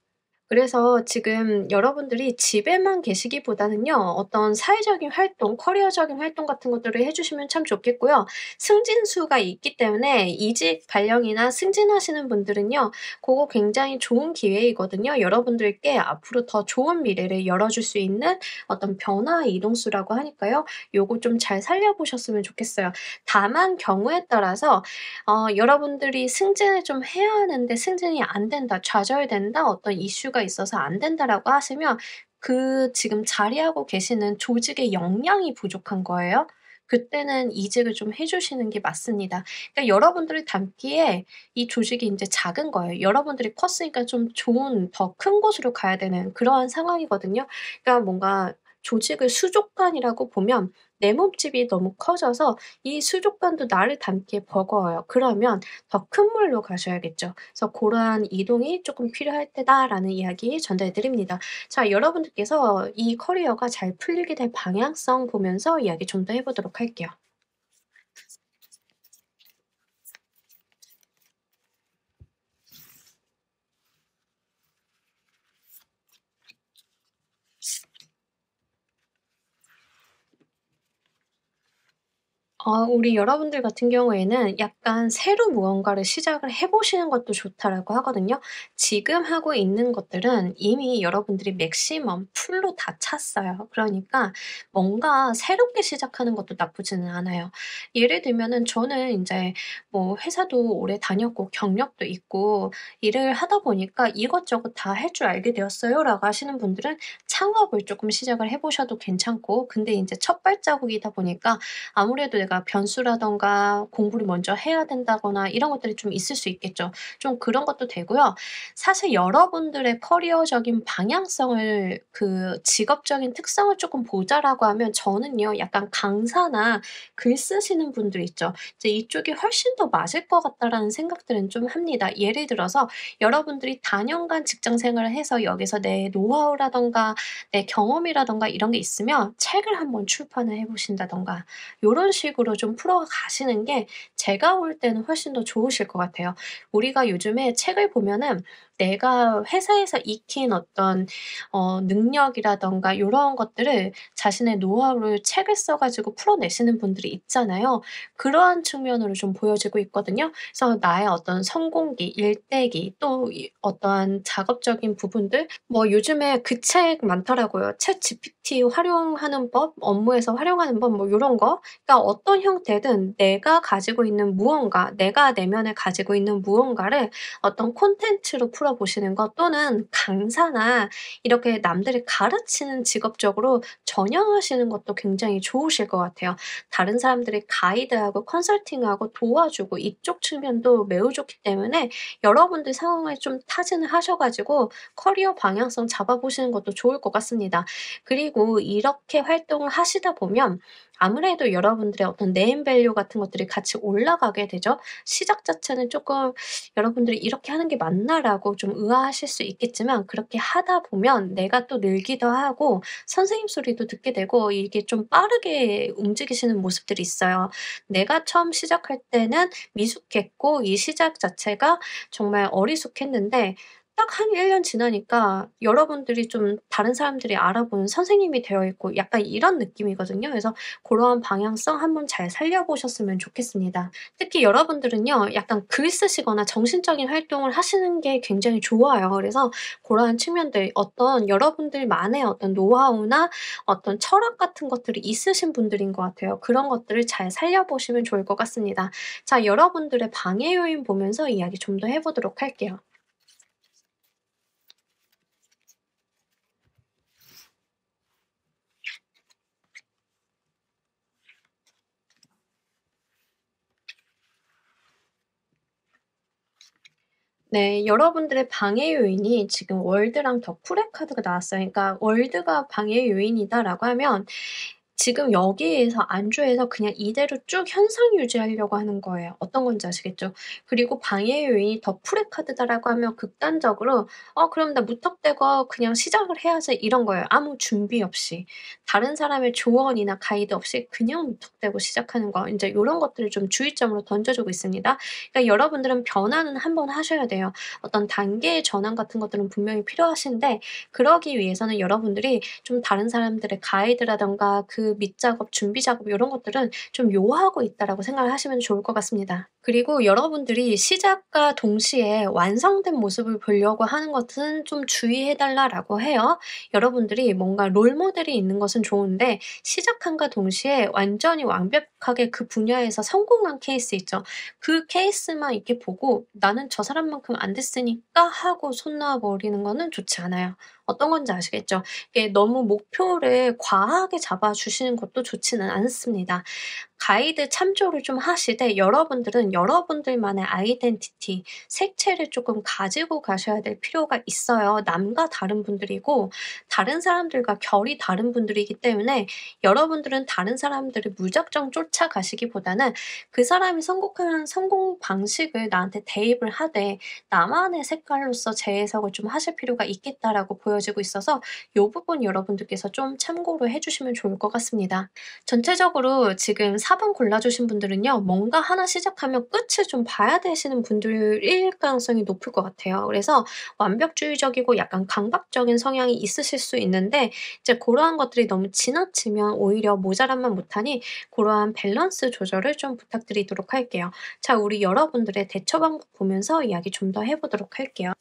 A: 그래서 지금 여러분들이 집에만 계시기보다는요. 어떤 사회적인 활동, 커리어적인 활동 같은 것들을 해 주시면 참 좋겠고요. 승진수가 있기 때문에 이직 발령이나 승진하시는 분들은요. 고거 굉장히 좋은 기회이거든요. 여러분들께 앞으로 더 좋은 미래를 열어줄 수 있는 어떤 변화 이동수라고 하니까요. 요거 좀 잘 살려보셨으면 좋겠어요. 다만 경우에 따라서 여러분들이 "승진을 좀 해야 하는데 승진이 안 된다. 좌절된다. 어떤 이슈가 있어서 안 된다."라고 하시면 그 지금 자리하고 계시는 조직의 역량이 부족한 거예요. 그때는 이직을 좀 해 주시는 게 맞습니다. 그러니까 여러분들이 담기에 이 조직이 인제 작은 거예요. 여러분들이 컸으니까 좀 좋은 더 큰 곳으로 가야 되는 그러한 상황이거든요. 그러니까 뭔가 조직을 수족관이라고 보면 내 몸집이 너무 커져서 이 수족관도 나를 담기에 버거워요. 그러면 더 큰 물로 가셔야겠죠. 그래서 "고러한 이동이 쪼끔 필요할 때다."라는 이야기 전달해 드립니다. 자 여러분들께서 이 커리어가 잘 풀리게 될 방향성 보면서 이야기 좀 더 해 보도록 할게요. 우리 여러분들 같은 경우에는 약간 "새로 무언가를 시작을 해 보시는 것도 좋다."라고 하거든요. 지금 하고 있는 것들은 이미 여러분들이 맥시멈 풀로 다 찼어요. 그러니까 뭔가 새롭게 시작하는 것도 나쁘지는 않아요. 예를 들면은 저는 인제 뭐 회사도 오래 다녔고 경력도 있고 일을 하다 보니까 "이것저것 다 할 줄 알게 되었어요."라고 하시는 분들은 창업을 쪼끔 시작을 해 보셔도 괜찮고 근데 인제 첫 발자국이다 보니까 아무래도 내가 변수라든가 공부를 먼저 해야 된다거나 이런 것들이 좀 있을 수 있겠죠. 좀 그런 것도 되고요. 사실 여러분들의 커리어적인 방향성을 그 직업적인 특성을 쪼끔 보자라고 하면 저는요 약간 강사나 글 쓰시는 분들 있죠. 이제 '이쪽이 훨씬 더 맞을 것 같다.'라는 생각들은 좀 합니다. 예를 들어서 여러분들이 다년간 직장 생활을 해서 여기서 내 노하우라든가 내 경험이라든가 이런 게 있으면 책을 한번 출판을 해 보신다든가 요런 식으로 좀 풀어 가시는 게 제가 볼 때는 훨씬 더 좋으실 것 같아요. 우리가 요즘에 책을 보면은 내가 회사에서 익힌 어떤 능력이라든가 요런 것들을 자신의 노하우를 책을 써 가지고 풀어내시는 분들이 있잖아요. 그러한 측면으로 좀 보여지고 있거든요. 그래서 나의 어떤 성공기, 일대기 또 이 어떠한 작업적인 부분들 뭐 요즘에 그 책 많더라고요. 챗GPT 활용하는 법, 업무에서 활용하는 법 뭐 요런 거. 그러니까 어떤 형태든 내가 가지고 있는 무언가, 내가 내면에 가지고 있는 무언가를 어떤 콘텐츠로 풀어 보시는 것 또는 강사나 이렇게 남들을 가르치는 직업적으로 전향하시는 것도 굉장히 좋으실 것 같아요. 다른 사람들이 가이드하고 컨설팅하고 도와주고 이쪽 측면도 매우 좋기 때문에 여러분들 상황을 좀 타진을 하셔 가지고 커리어 방향성 잡아 보시는 것도 좋을 것 같습니다. 그리고 이렇게 활동을 하시다 보면 아무래도 여러분들의 어떤 네임 밸류 같은 것들이 같이 올라가게 되죠. 시작 자체는 쪼끔 '여러분들이 이렇게 하는 게 맞나?'라고 좀 의아하실 수 있겠지만 그렇게 하다 보면 내가 또 늘기도 하고 선생님 소리도 듣게 되고 이게 좀 빠르게 움직이시는 모습들이 있어요. 내가 처음 시작할 때는 미숙했고 이 시작 자체가 정말 어리숙했는데 딱 한 1년 지나니까 여러분들이 좀 다른 사람들이 알아보는 선생님이 되어 있고 약간 이런 느낌이거든요. 그래서 고러한 방향성 한번 잘 살려 보셨으면 좋겠습니다. 특히 여러분들은요 약간 글 쓰시거나 정신적인 활동을 하시는 게 굉장히 좋아요. 그래서 고러한 측면들 어떤 여러분들만의 어떤 노하우나 어떤 철학 같은 것들이 있으신 분들인 것 같아요. 그런 것들을 잘 살려 보시면 좋을 것 같습니다. 자 여러분들의 방해 요인 보면서 이야기 좀 더 해 보도록 할게요. 네. 여러분들의 방해 요인이 지금 월드랑 더 쿨의 카드가 나왔어요. 그러니까 "월드가 방해 요인이다."라고 하면 지금 여기에서 안주해서 그냥 이대로 쭉 현상 유지하려고 하는 거예요. 어떤 건지 아시겠죠? 그리고 방해 요인이 더 풀의 카드다라고 하면 극단적으로 '어 그럼 나 무턱대고 그냥 시작을 해야지.' 이런 거예요. 아무 준비 없이. 다른 사람의 조언이나 가이드 없이 그냥 무턱대고 시작하는 거. 인제 요런 것들을 좀 주의점으로 던져 주고 있습니다. 그러니까 여러분들은 변화는 한번 하셔야 돼요. 어떤 단계의 전환 같은 것들은 분명히 필요하신데 그러기 위해서는 여러분들이 좀 다른 사람들의 가이드라든가 그 밑작업, 준비 작업 요런 것들은 좀 요하고 있다라고 생각을 하시면 좋을 것 같습니다. 그리고 여러분들이 시작과 동시에 완성된 모습을 보려고 하는 것은 좀 주의해 달라라고 해요. 여러분들이 뭔가 롤 모델이 있는 것은 좋은데 시작함과 동시에 완전히 완벽하게 그 분야에서 성공한 케이스 있죠. 그 케이스만 이렇게 보고 '나는 저 사람만큼 안 됐으니까.' 하고 손 놓아 버리는 거는 좋지 않아요. 어떤 건지 아시겠죠? 이게 너무 목표를 과하게 잡아 주시는 것도 좋지는 않습니다. 가이드 참조를 좀 하시되 여러분들은 여러분들만의 아이덴티티, 색채를 쪼끔 가지고 가셔야 될 필요가 있어요. 남과 다른 분들이고 다른 사람들과 결이 다른 분들이기 때문에 여러분들은 다른 사람들을 무작정 쫓아가시기보다는 그 사람이 성공한 성공 방식을 나한테 대입을 하되 '나만의 색깔로서 재해석을 좀 하실 필요가 있겠다.'라고 보여지고 있어서 요 부분 여러분들께서 좀 참고를 해 주시면 좋을 것 같습니다. 전체적으로 지금 4번 골라 주신 분들은요. 뭔가 하나 시작하면 끝을 좀 봐야 되시는 분들일 가능성이 높을 것 같아요. 그래서 완벽주의적이고 약간 강박적인 성향이 있으실 수 있는데 이제 고러한 것들이 너무 지나치면 오히려 모자람만 못하니 고러한 밸런스 조절을 좀 부탁드리도록 할게요. 자 우리 여러분들의 대처 방법 보면서 이야기 좀 더 해 보도록 할게요.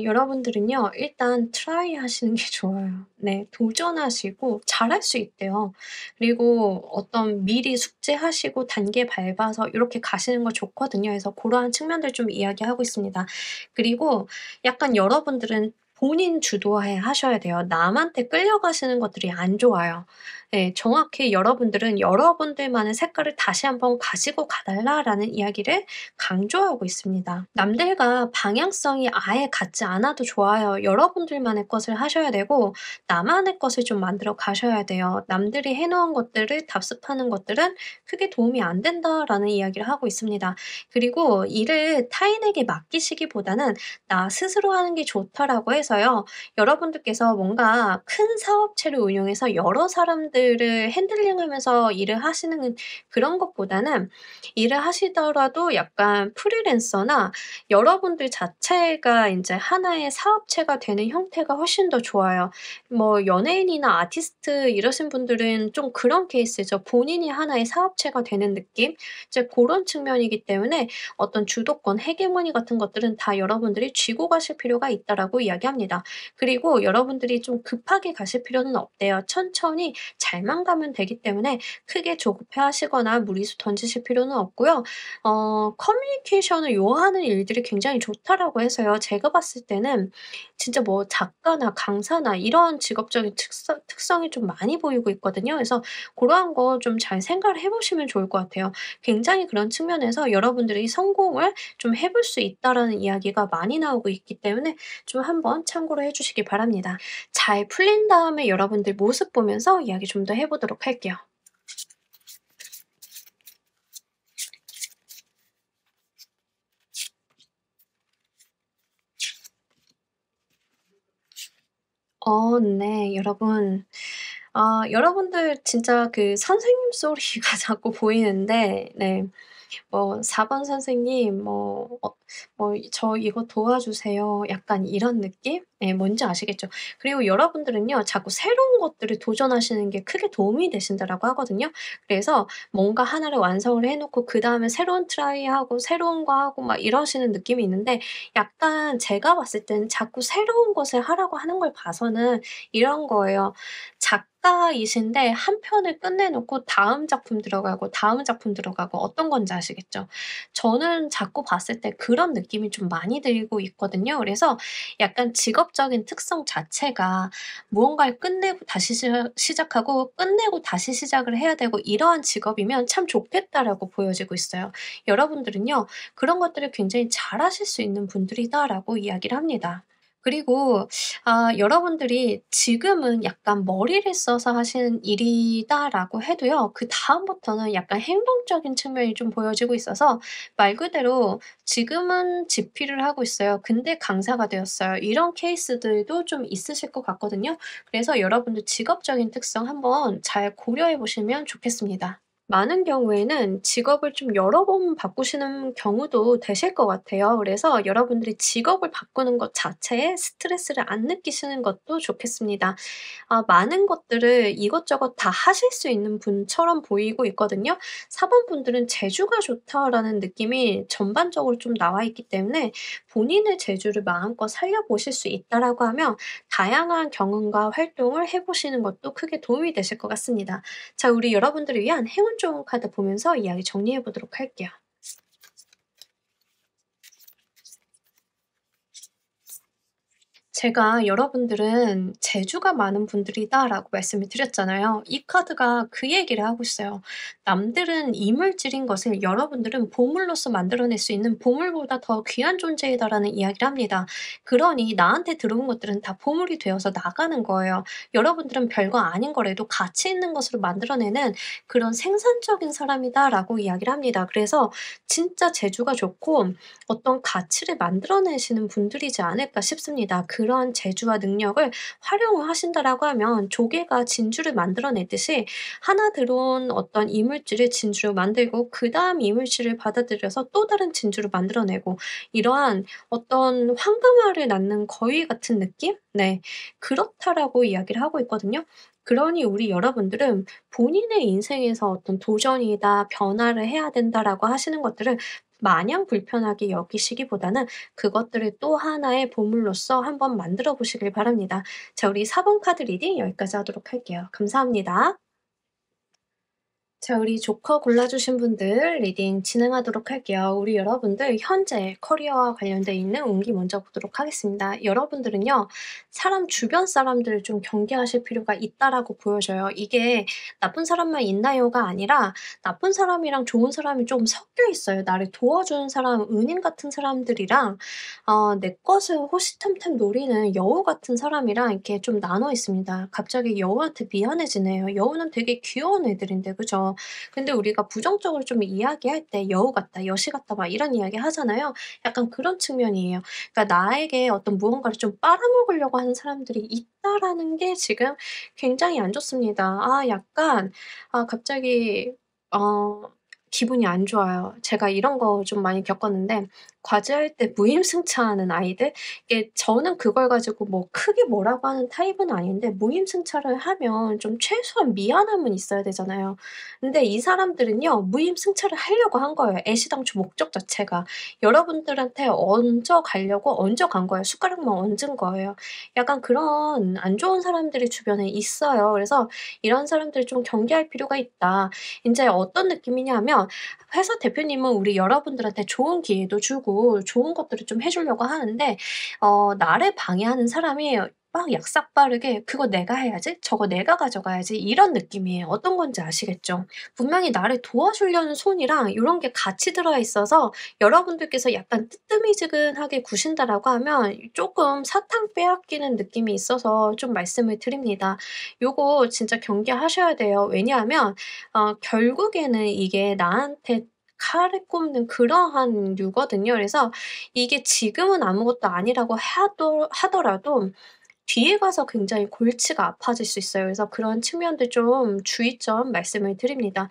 A: 여러분들은요. 일단 트라이 하시는 게 좋아요. 네. 도전하시고 잘할 수 있대요. 그리고 어떤 미리 숙제하시고 단계 밟아서 요렇게 가시는 거 좋거든요. 그래서 고러한 측면들 좀 이야기하고 있습니다. 그리고 약간 여러분들은 본인 주도하에 하셔야 돼요. 남한테 끌려가시는 것들이 안 좋아요. 예. 정확히 여러분들은 "여러분들만의 색깔을 다시 한번 가지고 가 달라."라는 이야기를 강조하고 있습니다. 남들과 방향성이 아예 같지 않아도 좋아요. 여러분들만의 것을 하셔야 되고 나만의 것을 좀 만들어 가셔야 돼요. 남들이 해 놓은 것들을 답습하는 것들은 크게 도움이 안 된다라는 이야기를 하고 있습니다. 그리고 일을 타인에게 맡기시기보다는 '나 스스로 하는 게 좋다.'라고 해서요. 여러분들께서 뭔가 큰 사업체를 운영해서 여러 사람들을 핸들링하면서 일을 하시는 그런 것보다는 일을 하시더라도 약간 프리랜서나 여러분들 자체가 인제 하나의 사업체가 되는 형태가 훨씬 더 좋아요. 뭐 연예인이나 아티스트 이러신 분들은 좀 그런 케이스죠. 본인이 하나의 사업체가 되는 느낌? 이제 고런 측면이기 때문에 어떤 주도권, 헤게모니 같은 것들은 다 여러분들이 쥐고 가실 필요가 있다라고 이야기합니다. 그리고 여러분들이 좀 급하게 가실 필요는 없대요. 천천히 잘만 가면 되기 때문에 크게 조급해하시거나 무리수 던지실 필요는 없고요. 커뮤니케이션을 요하는 일들이 굉장히 좋다라고 해서요. 제가 봤을 때는 진짜 뭐 작가나 강사나 이런 직업적인 특성이 좀 많이 보이고 있거든요. 그래서 고러한 거 좀 잘 생각을 해 보시면 좋을 것 같아요. 굉장히 그런 측면에서 여러분들이 성공을 좀 해볼 수 있다라는 이야기가 많이 나오고 있기 때문에 좀 한번 참고를 해 주시기 바랍니다. 잘 풀린 다음에 여러분들 모습 보면서 이야기 좀 더 해 보도록 할게요. 네. 여러분 여러분들 진짜 그 선생님 소리가 자꾸 보이는데 네. 뭐 "4번 선생님 저 이거 도와주세요." 약간 이런 느낌? 예 뭔지 아시겠죠? 그리고 여러분들은요 자꾸 "새로운 것들을 도전하시는 게 크게 도움이 되신다."라고 하거든요. 그래서 뭔가 하나를 완성을 해 놓고 그다음에 새로운 트라이하고 새로운 거 하고 막 이러시는 느낌이 있는데 약간 제가 봤을 때는 자꾸 새로운 것을 하라고 하는 걸 봐서는 이런 거예요. 작가이신데 한 편을 끝내 놓고 다음 작품 들어가고 다음 작품 들어가고 어떤 건지 아시겠죠? 저는 자꾸 봤을 때 그런 느낌이 좀 많이 들고 있거든요. 그래서 약간 직업적인 특성 자체가 무언가를 끝내고 다시 시작하고 끝내고 다시 시작을 해야 되고 이러한 직업이면 참 좋겠다라고 보여지고 있어요. 여러분들은요. 그런 것들을 굉장히 잘하실 수 있는 분들이다라고 이야기를 합니다. 그리고 여러분들이 지금은 약간 머리를 써서 하시는 일이다라고 해도요. 그다음부터는 약간 행동적인 측면이 좀 보여지고 있어서 말 그대로 지금은 집필을 하고 있어요. 근데 강사가 되었어요. 이런 케이스들도 좀 있으실 것 같거든요. 그래서 여러분들 직업적인 특성 한번 잘 고려해 보시면 좋겠습니다. 많은 경우에는 직업을 좀 여러 번 바꾸시는 경우도 되실 것 같아요. 그래서 여러분들이 직업을 바꾸는 것 자체에 스트레스를 안 느끼시는 것도 좋겠습니다. 많은 것들을 이것저것 다 하실 수 있는 분처럼 보이고 있거든요. 4번 분들은 '재주가 좋다.'라는 느낌이 전반적으로 좀 나와 있기 때문에 본인의 재주를 마음껏 살려보실 수 있다라고 하면 다양한 경험과 활동을 해 보시는 것도 크게 도움이 되실 것 같습니다. 자, 우리 여러분들을 위한 행운 좋은 카드 보면서 이야기 정리해 보도록 할게요. 제가 "여러분들은 재주가 많은 분들이다."라고 말씀을 드렸잖아요. 이 카드가 그 얘기를 하고 있어요. 남들은 이물질인 것을 여러분들은 보물로서 만들어낼 수 있는 '보물보다 더 귀한 존재이다.'라는 이야기를 합니다. 그러니 나한테 들어온 것들은 다 보물이 되어서 나가는 거예요. 여러분들은 별거 아닌 거라도 가치 있는 것으로 만들어내는 그런 '생산적인 사람이다.'라고 이야기를 합니다. 그래서 진짜 재주가 좋고 어떤 가치를 만들어내시는 분들이지 않을까 싶습니다. 그러한 재주와 능력을 활용을 하신다라고 하면 조개가 진주를 만들어내듯이 하나 들어온 어떤 이물질을 진주로 만들고 그다음 이물질을 받아들여서 또 다른 진주로 만들어내고 이러한 어떤 황금알을 낳는 거위 같은 느낌? 네. 그렇다라고 이야기를 하고 있거든요. 그러니 우리 여러분들은 본인의 인생에서 어떤 '도전이다. 변화를 해야 된다.'라고 하시는 것들을 마냥 불편하게 여기시기보다는 그것들을 또 하나의 보물로서 한번 만들어 보시길 바랍니다. 자, 우리 4번 카드 리딩 여기까지 하도록 할게요. 감사합니다. 자, 우리 조커 골라주신 분들 리딩 진행하도록 할게요. 우리 여러분들 현재 커리어와 관련돼 있는 운기 먼저 보도록 하겠습니다. 여러분들은요, 사람 주변 사람들을 좀 경계하실 필요가 있다라고 보여져요. 이게 나쁜 사람만 있나요가 아니라 나쁜 사람이랑 좋은 사람이 좀 섞여 있어요. 나를 도와주는 사람, 은인 같은 사람들이랑 내 것을 호시탐탐 노리는 여우 같은 사람이랑 이렇게 좀 나눠 있습니다. 갑자기 여우한테 미안해지네요. 여우는 되게 귀여운 애들인데, 그죠? 근데 우리가 부정적으로 좀 이야기할 때 "여우 같다. 여시 같다." 막 이런 이야기 하잖아요. 약간 그런 측면이에요. 그러니까 나에게 어떤 무언가를 좀 빨아먹으려고 하는 사람들이 있다라는 게 지금 굉장히 안 좋습니다. 약간 갑자기 어 기분이 안 좋아요. 제가 이런 거 좀 많이 겪었는데 과제할 때 무임승차하는 아이들, 이게 저는 그걸 가지고 뭐 크게 뭐라고 하는 타입은 아닌데 무임승차를 하면 좀 최소한 미안함은 있어야 되잖아요. 근데 이 사람들은요, 무임승차를 하려고 한 거예요, 애시당초 목적 자체가. 여러분들한테 얹어 가려고 얹어 간 거예요. 숟가락만 얹은 거예요. 약간 그런 안 좋은 사람들이 주변에 있어요. 그래서 '이런 사람들을 좀 경계할 필요가 있다.' 인제 어떤 느낌이냐면 회사 대표님은 우리 여러분들한테 좋은 기회도 주고 좋은 것들을 좀 해 주려고 하는데 나를 방해하는 사람이 막 약삭빠르게 '그거 내가 해야지. 저거 내가 가져가야지.' 이런 느낌이에요. 어떤 건지 아시겠죠? 분명히 나를 도와주려는 손이랑 요런 게 같이 들어 있어서 여러분들께서 약간 뜨뜨미지근하게 구신다라고 하면 쪼끔 사탕 빼앗기는 느낌이 있어서 좀 말씀을 드립니다. 요거 진짜 경계하셔야 돼요. 왜냐하면 결국에는 이게 나한테 칼을 꼽는 그러한 류거든요. 그래서 이게 지금은 아무것도 아니라고 하더라도 뒤에 가서 굉장히 골치가 아파질 수 있어요. 그래서 그런 측면들 좀 주의점 말씀을 드립니다.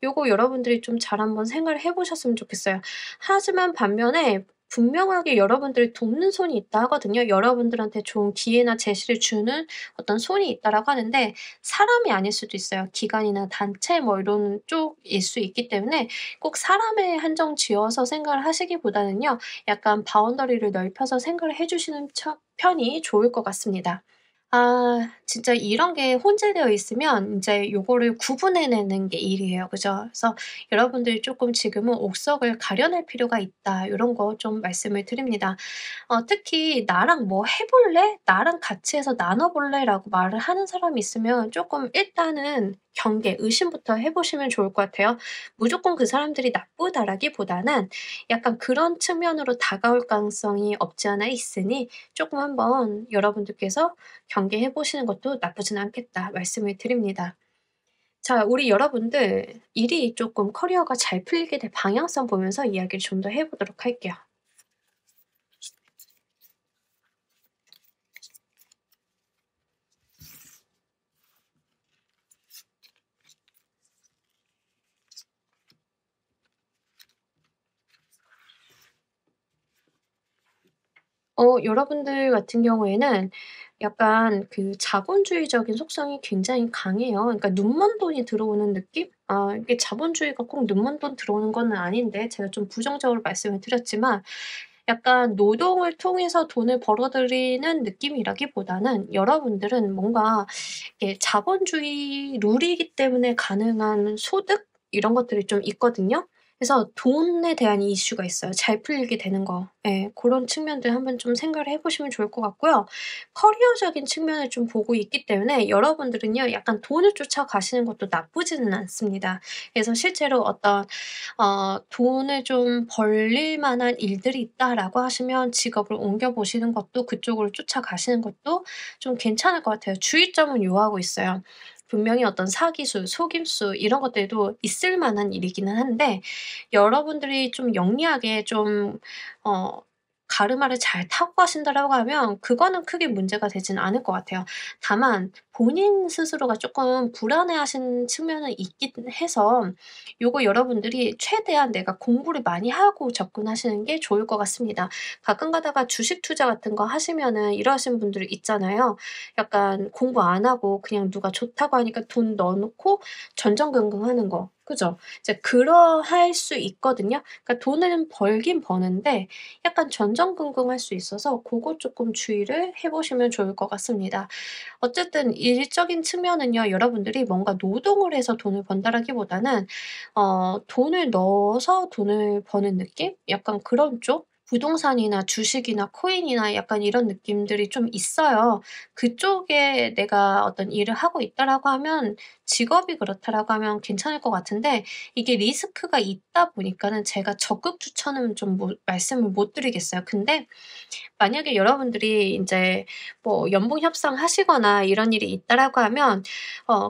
A: 요거 여러분들이 좀 잘 한번 생각을 해 보셨으면 좋겠어요. 하지만 반면에 분명하게 여러분들을 돕는 손이 있다 하거든요. 여러분들한테 좋은 기회나 제시를 주는 어떤 손이 있다라고 하는데 사람이 아닐 수도 있어요. 기관이나 단체 뭐 이런 쪽일 수 있기 때문에 꼭 사람에 한정 지어서 생각을 하시기보다는요. 약간 바운더리를 넓혀서 생각을 해 주시는 편이 좋을 것 같습니다. 진짜 이런 게 혼재되어 있으면 인제 요거를 구분해 내는 게 일이에요. 그죠? 그래서 여러분들이 쪼끔 지금은 '옥석을 가려낼 필요가 있다.' 요런 거 좀 말씀을 드립니다. 특히 "나랑 뭐 해 볼래? 나랑 같이 해서 나눠 볼래?"라고 말을 하는 사람이 있으면 쪼끔 일단은 경계, 의심부터 해 보시면 좋을 것 같아요. 무조건 그 사람들이 나쁘다라기보다는 약간 그런 측면으로 다가올 가능성이 없지 않아 있으니 쪼끔 한번 여러분들께서 경계해 보시는 것도 나쁘진 않겠다 말씀을 드립니다. 자, 우리 여러분들 일이 쪼끔 커리어가 잘 풀리게 될 방향성 보면서 이야기를 좀 더 해 보도록 할게요. 여러분들 같은 경우에는 약간 그 자본주의적인 속성이 굉장히 강해요. 그러니까 눈먼 돈이 들어오는 느낌? 이게 자본주의가 꼭 눈먼 돈 들어오는 거는 아닌데 제가 좀 부정적으로 말씀을 드렸지만 약간 노동을 통해서 돈을 벌어 들이는 느낌이라기보다는 여러분들은 뭔가 이게 자본주의 룰이기 때문에 가능한 소득 이런 것들이 좀 있거든요. 그래서 돈에 대한 이슈가 있어요. 잘 풀리게 되는 거. 예. 고런 측면들 한번 좀 생각을 해 보시면 좋을 것 같고요. 커리어적인 측면을 좀 보고 있기 때문에 여러분들은요 약간 돈을 쫓아가시는 것도 나쁘지는 않습니다. 그래서 실제로 어떤 '돈을 좀 벌릴 만한 일들이 있다.'라고 하시면 직업을 옮겨 보시는 것도 그쪽으로 쫓아가시는 것도 좀 괜찮을 것 같아요. 주의점은 요하고 있어요. 분명히 어떤 사기수, 속임수 이런 것들도 있을 만한 일이기는 한데 여러분들이 좀 영리하게 좀 어 가르마를 잘 타고 가신다라고 하면 그거는 크게 문제가 되진 않을 것 같아요. 다만 본인 스스로가 쪼끔 불안해하시는 측면은 있긴 해서 요거 여러분들이 최대한 내가 공부를 많이 하고 접근하시는 게 좋을 것 같습니다. 가끔 가다가 주식 투자 같은 거 하시면은 이러신 분들 있잖아요. 약간 공부 안 하고 그냥 누가 좋다고 하니까 돈 넣어 놓고 전전긍긍하는 거. 그죠? 이제 그러할 수 있거든요. 그러니까 돈은 벌긴 버는데 약간 전전긍긍할 수 있어서 고거 쪼끔 주의를 해 보시면 좋을 것 같습니다. 어쨌든 일적인 측면은요 여러분들이 뭔가 노동을 해서 돈을 번다라기보다는 돈을 넣어서 돈을 버는 느낌? 약간 그런 쪽? 부동산이나 주식이나 코인이나 약간 이런 느낌들이 좀 있어요. 그쪽에 내가 어떤 일을 하고 있다라고 하면 직업이 그렇다라고 하면 괜찮을 것 같은데 이게 리스크가 있다 보니까는 제가 적극 추천은 좀 못 말씀을 못 드리겠어요. 근데 만약에 여러분들이 인제 뭐 연봉 협상하시거나 이런 일이 있다라고 하면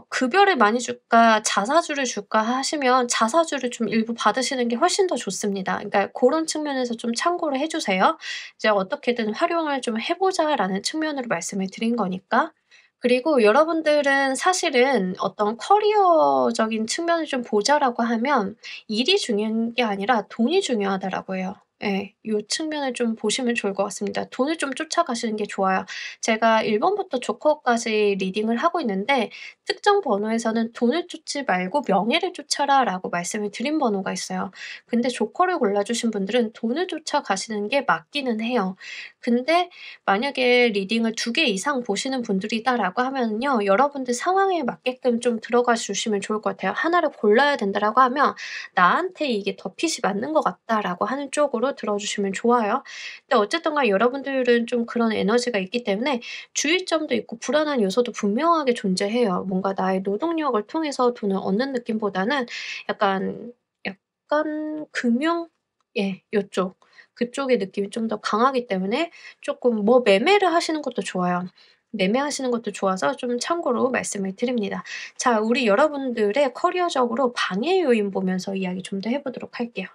A: 급여를 많이 줄까 자사주를 줄까 하시면 자사주를 좀 일부 받으시는 게 훨씬 더 좋습니다. 그러니까 고런 측면에서 좀 참고를 해 주세요. 이제 "어떻게든 활용을 좀 해 보자."라는 측면으로 말씀을 드린 거니까. 그리고 여러분들은 사실은 어떤 커리어적인 측면을 좀 보자라고 하면 "일이 중요한 게 아니라 돈이 중요하다."라고 해요. 예. 요 측면을 좀 보시면 좋을 것 같습니다. 돈을 좀 쫓아가시는 게 좋아요. 제가 1 번부터 조커까지 리딩을 하고 있는데 특정 번호에서는 "돈을 쫓지 말고 명예를 쫓아라."라고 말씀을 드린 번호가 있어요. 근데 조커를 골라 주신 분들은 돈을 쫓아가시는 게 맞기는 해요. 근데 만약에 리딩을 2개 이상 보시는 분들이다라고 하면은요. 여러분들 상황에 맞게끔 좀 들어가 주시면 좋을 것 같아요. 하나를 골라야 된다라고 하면 '나한테 이게 더 핏이 맞는 것 같다.'라고 하는 쪽으로 들어 주시면 좋아요. 근데 어쨌든 간에 여러분들은 좀 그런 에너지가 있기 때문에 주의점도 있고 불안한 요소도 분명하게 존재해요. 뭔가 나의 노동력을 통해서 돈을 얻는 느낌보다는 약간 금융 예 요쪽. 그쪽의 느낌이 좀 더 강하기 때문에 쪼끔 뭐 매매를 하시는 것도 좋아요. 매매하시는 것도 좋아서 좀 참고로 말씀을 드립니다. 자, 우리 여러분들의 커리어적으로 방해 요인 보면서 이야기 좀 더 해 보도록 할게요.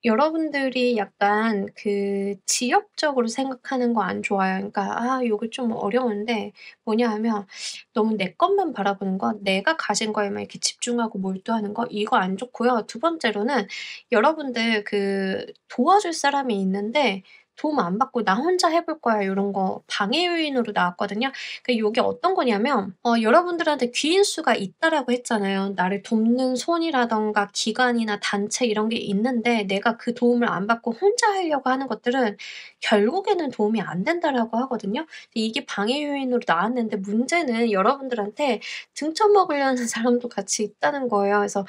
A: 여러분들이 약간 그 지역적으로 생각하는 거 안 좋아해요. 그러니까 요게 좀 어려운데 뭐냐 하면 너무 내 것만 바라보는 거, 내가 가진 거에만 이렇게 집중하고 몰두하는 거 이거 안 좋고요. 두 번째로는 여러분들 그 도와줄 사람이 있는데 도움 안 받고 "나 혼자 해볼 거야." 요런 거 방해 요인으로 나왔거든요. 요게 어떤 거냐면 여러분들한테 귀인수가 있다라고 했잖아요. 나를 돕는 손이라든가 기관이나 단체 이런 게 있는데 내가 그 도움을 안 받고 혼자 하려고 하는 것들은 결국에는 도움이 안 된다라고 하거든요. 이게 방해 요인으로 나왔는데 문제는 여러분들한테 등쳐 먹으려는 사람도 같이 있다는 거예요. 그래서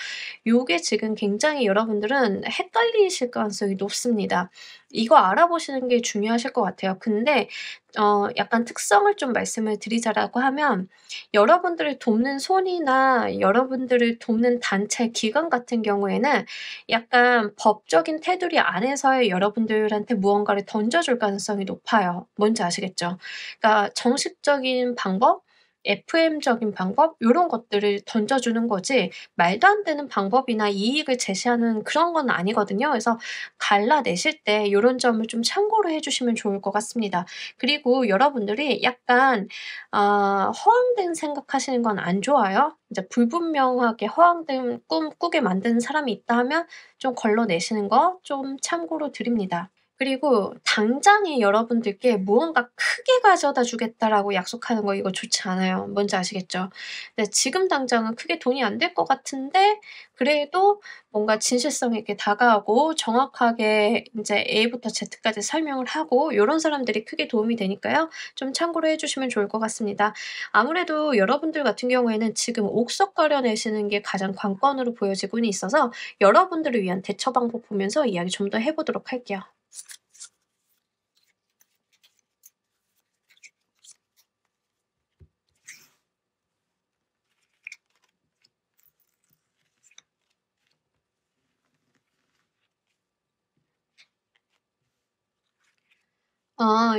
A: 요게 지금 굉장히 여러분들은 헷갈리실 가능성이 높습니다. 이거 알아보시는 게 중요하실 것 같아요. 근데 약간 특성을 좀 말씀을 드리자라고 하면 여러분들을 돕는 손이나 여러분들을 돕는 단체, 기관 같은 경우에는 약간 법적인 테두리 안에서의 여러분들한테 무언가를 던져줄 가능성이 높아요. 뭔지 아시겠죠? 그러니까 정식적인 방법, FM적인 방법 요런 것들을 던져주는 거지 말도 안 되는 방법이나 이익을 제시하는 그런 건 아니거든요. 그래서 갈라내실 때 요런 점을 좀 참고를 해 주시면 좋을 것 같습니다. 그리고 여러분들이 약간 허황된 생각하시는 건 안 좋아요. 이제 불분명하게 허황된 꿈 꾸게 만드는 사람이 있다 하면 좀 걸러내시는 거 좀 참고로 드립니다. 그리고 당장에 여러분들께 무언가 크게 가져다 주겠다라고 약속하는 거 이거 좋지 않아요. 뭔지 아시겠죠? 네, 지금 당장은 크게 돈이 안 될 것 같은데 그래도 뭔가 진실성 있게 다가가고 정확하게 인제 A부터 Z까지 설명을 하고 요런 사람들이 크게 도움이 되니까요. 좀 참고로 해 주시면 좋을 것 같습니다. 아무래도 여러분들 같은 경우에는 지금 옥석 가려내시는 게 가장 관건으로 보여지고는 있어서 여러분들을 위한 대처 방법 보면서 이야기 좀 더 해 보도록 할게요.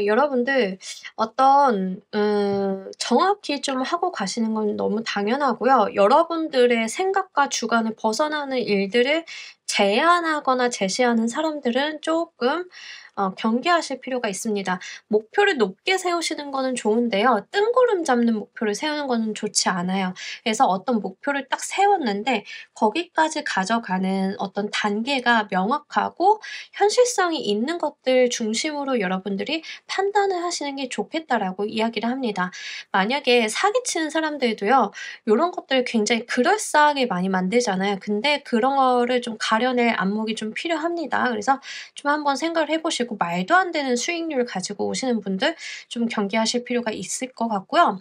A: 여러분들 어떤 정확히 좀 하고 가시는 건 너무 당연하고요. 여러분들의 생각과 주관을 벗어나는 일들을 제안하거나 제시하는 사람들은 쪼끔 경계하실 필요가 있습니다. 목표를 높게 세우시는 거는 좋은데요. 뜬구름 잡는 목표를 세우는 거는 좋지 않아요. 그래서 어떤 목표를 딱 세웠는데 거기까지 가져가는 어떤 단계가 명확하고 현실성이 있는 것들 중심으로 여러분들이 판단을 하시는 게 좋겠다라고 이야기를 합니다. 만약에 사기치는 사람들도요. 요런 것들 굉장히 그럴싸하게 많이 만들잖아요. 근데 그런 거를 좀 가려낼 안목이 좀 필요합니다. 그래서 좀 한번 생각을 해 보시고 말도 안 되는 수익률 가지고 오시는 분들 좀 경계하실 필요가 있을 것 같고요.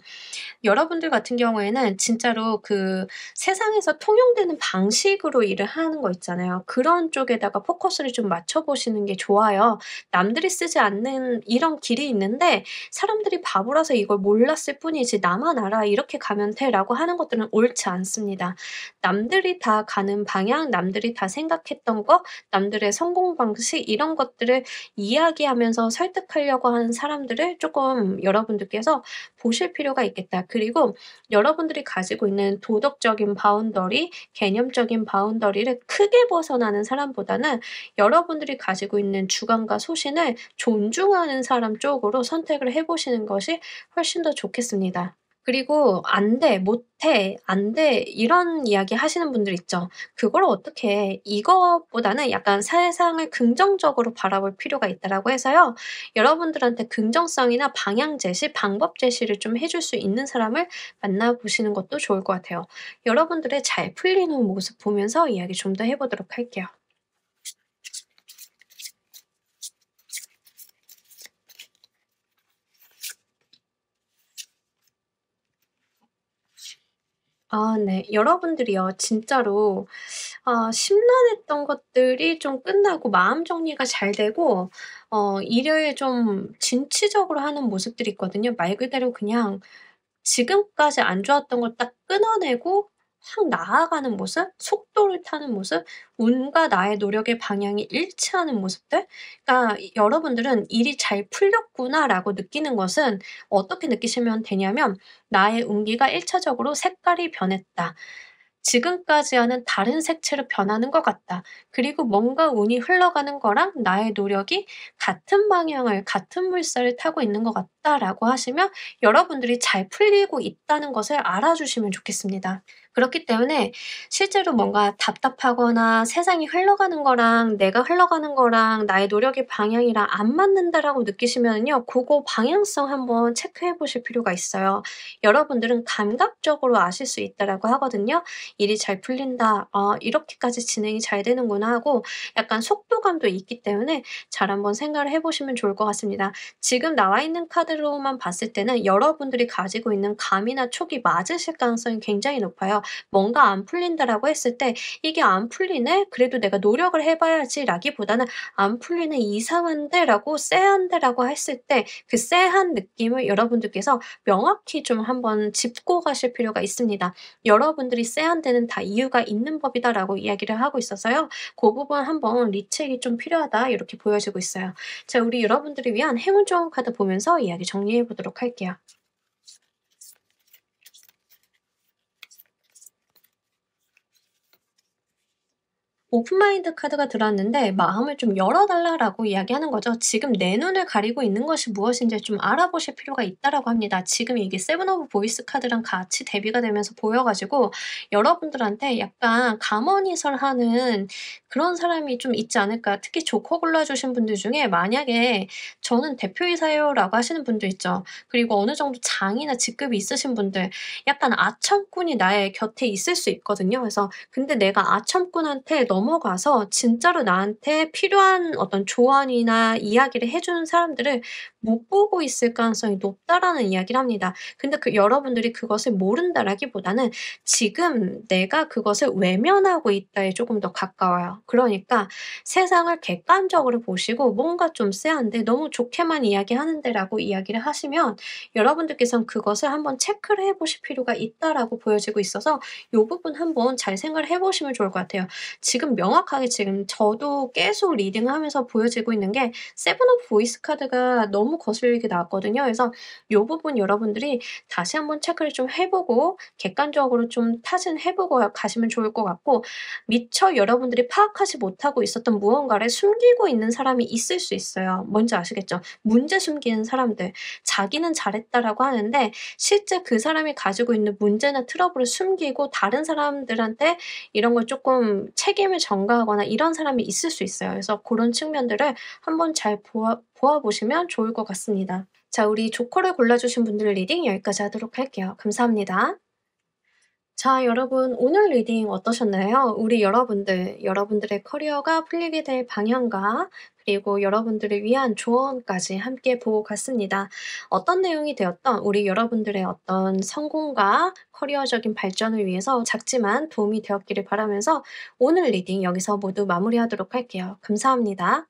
A: 여러분들 같은 경우에는 진짜로 그 세상에서 통용되는 방식으로 일을 하는 거 있잖아요. 그런 쪽에다가 포커스를 좀 맞춰 보시는 게 좋아요. 남들이 쓰지 않는 이런 길이 있는데 사람들이 바보라서 이걸 몰랐을 뿐이지 '나만 알아. 이렇게 가면 돼.'라고 하는 것들은 옳지 않습니다. 남들이 다 가는 방향, 남들이 다 생각했던 거, 남들의 성공 방식 이런 것들을 이야기하면서 설득하려고 하는 사람들을 쪼끔 여러분들께서 보실 필요가 있겠다. 그리고 여러분들이 가지고 있는 도덕적인 바운더리, 개념적인 바운더리를 크게 벗어나는 사람보다는 여러분들이 가지고 있는 주관과 소신을 존중하는 사람 쪽으로 선택을 해 보시는 것이 훨씬 더 좋겠습니다. 그리고 "안 돼. 못 해. 안 돼." 이런 이야기 하시는 분들 있죠. 그걸 어떻게 해. 이것보다는 약간 '세상을 긍정적으로 바라볼 필요가 있다.'라고 해서요. 여러분들한테 긍정성이나 방향 제시, 방법 제시를 좀 해줄 수 있는 사람을 만나 보시는 것도 좋을 것 같아요. 여러분들의 잘 풀리는 모습 보면서 이야기 좀 더 해 보도록 할게요. 네. 여러분들이요 진짜로 심란했던 것들이 좀 끝나고 마음 정리가 잘 되고 일을 좀 진취적으로 하는 모습들이 있거든요. 말 그대로 그냥 지금까지 안 좋았던 걸 딱 끊어내고 확 나아가는 모습, 속도를 타는 모습, 운과 나의 노력의 방향이 일치하는 모습들. 그러니까 여러분들은 '일이 잘 풀렸구나.'라고 느끼는 것은 어떻게 느끼시면 되냐면 '나의 운기가 1차적으로 색깔이 변했다. 지금까지와는 다른 색채로 변하는 것 같다. 그리고 뭔가 운이 흘러가는 거랑 나의 노력이 같은 방향을 같은 물살을 타고 있는 것 같다.'라고 하시면 여러분들이 잘 풀리고 있다는 것을 알아주시면 좋겠습니다. 그렇기 때문에 실제로 뭔가 답답하거나 세상이 흘러가는 거랑 내가 흘러가는 거랑 나의 노력의 방향이랑 안 맞는다라고 느끼시면은요. 고거 방향성 한번 체크해 보실 필요가 있어요. 여러분들은 감각적으로 아실 수 있다라고 하거든요. '일이 잘 풀린다. 아 이렇게까지 진행이 잘 되는구나.' 하고 약간 속도감도 있기 때문에 잘 한번 생각을 해 보시면 좋을 것 같습니다. 지금 나와 있는 카드로만 봤을 때는 여러분들이 가지고 있는 감이나 촉이 맞으실 가능성이 굉장히 높아요. 뭔가 안 풀린다라고 했을 때 '이게 안 풀리네? 그래도 내가 노력을 해 봐야지.'라기보다는 '안 풀리네. 이상한데?'라고 '쎄한데?'라고 했을 때 그 쎄한 느낌을 여러분들께서 명확히 좀 한번 짚고 가실 필요가 있습니다. 여러분들이 쎄한 데는 다 이유가 있는 법이다라고 이야기를 하고 있어서요. 그 부분 한번 리책이 좀 필요하다 이렇게 보여지고 있어요. 자 우리 여러분들을 위한 행운 좋은 카드 보면서 이야기 정리해 보도록 할게요. 오픈마인드 카드가 들어왔는데 "마음을 좀 열어 달라."라고 이야기하는 거죠. 지금 내 눈을 가리고 있는 것이 무엇인지 좀 알아보실 필요가 있다라고 합니다. 지금 이게 세븐 오브 보이스 카드랑 같이 대비가 되면서 보여 가지고 여러분들한테 약간 감언이설하는 그런 사람이 좀 있지 않을까. 특히 조커 골라 주신 분들 중에 만약에 "저는 대표이사요."라고 하시는 분도 있죠. 그리고 어느 정도 장이나 직급이 있으신 분들 약간 아첨꾼이 나의 곁에 있을 수 있거든요. 그래서 근데 내가 아첨꾼한테 넘어가서 진짜로 나한테 필요한 어떤 조언이나 이야기를 해 주는 사람들을 못 보고 있을 가능성이 높다라는 이야기를 합니다. 근데 여러분들이 그것을 모른다라기보다는 지금 내가 그것을 외면하고 있다에 쪼금 더 가까워요. 그러니까 세상을 객관적으로 보시고 뭔가 좀 쎄한데 너무 좋게만 이야기하는데라고 이야기를 하시면 여러분들께서는 그것을 한번 체크를 해 보실 필요가 있다라고 보여지고 있어서 요 부분 한번 잘 생각을 해 보시면 좋을 것 같아요. 지금 명확하게 지금 저도 계속 리딩하면서 보여지고 있는 게 세븐 오브 보이스 카드가 너무 거슬리게 나왔거든요. 그래서 요 부분 여러분들이 다시 한번 체크를 좀 해 보고 객관적으로 좀 타진해 보고 가시면 좋을 것 같고 미처 여러분들이 파악하지 못하고 있었던 무언가를 숨기고 있는 사람이 있을 수 있어요. 뭔지 아시겠죠? 문제 숨기는 사람들. 자기는 잘했다라고 하는데 실제 그 사람이 가지고 있는 문제나 트러블을 숨기고 다른 사람들한테 이런 걸 쪼끔 책임을 전가하거나 이런 사람이 있을 수 있어요. 그래서 고런 측면들을 한번 잘 보아 보시면 좋을 것 같습니다. 자 우리 조커를 골라 주신 분들 리딩 여기까지 하도록 할게요. 감사합니다. 자 여러분 오늘 리딩 어떠셨나요? 우리 여러분들의 커리어가 풀리게 될 방향과 그리고 여러분들을 위한 조언까지 함께 보고 갔습니다. 어떤 내용이 되었던 우리 여러분들의 어떤 성공과 커리어적인 발전을 위해서 작지만 도움이 되었기를 바라면서 오늘 리딩 여기서 모두 마무리하도록 할게요. 감사합니다.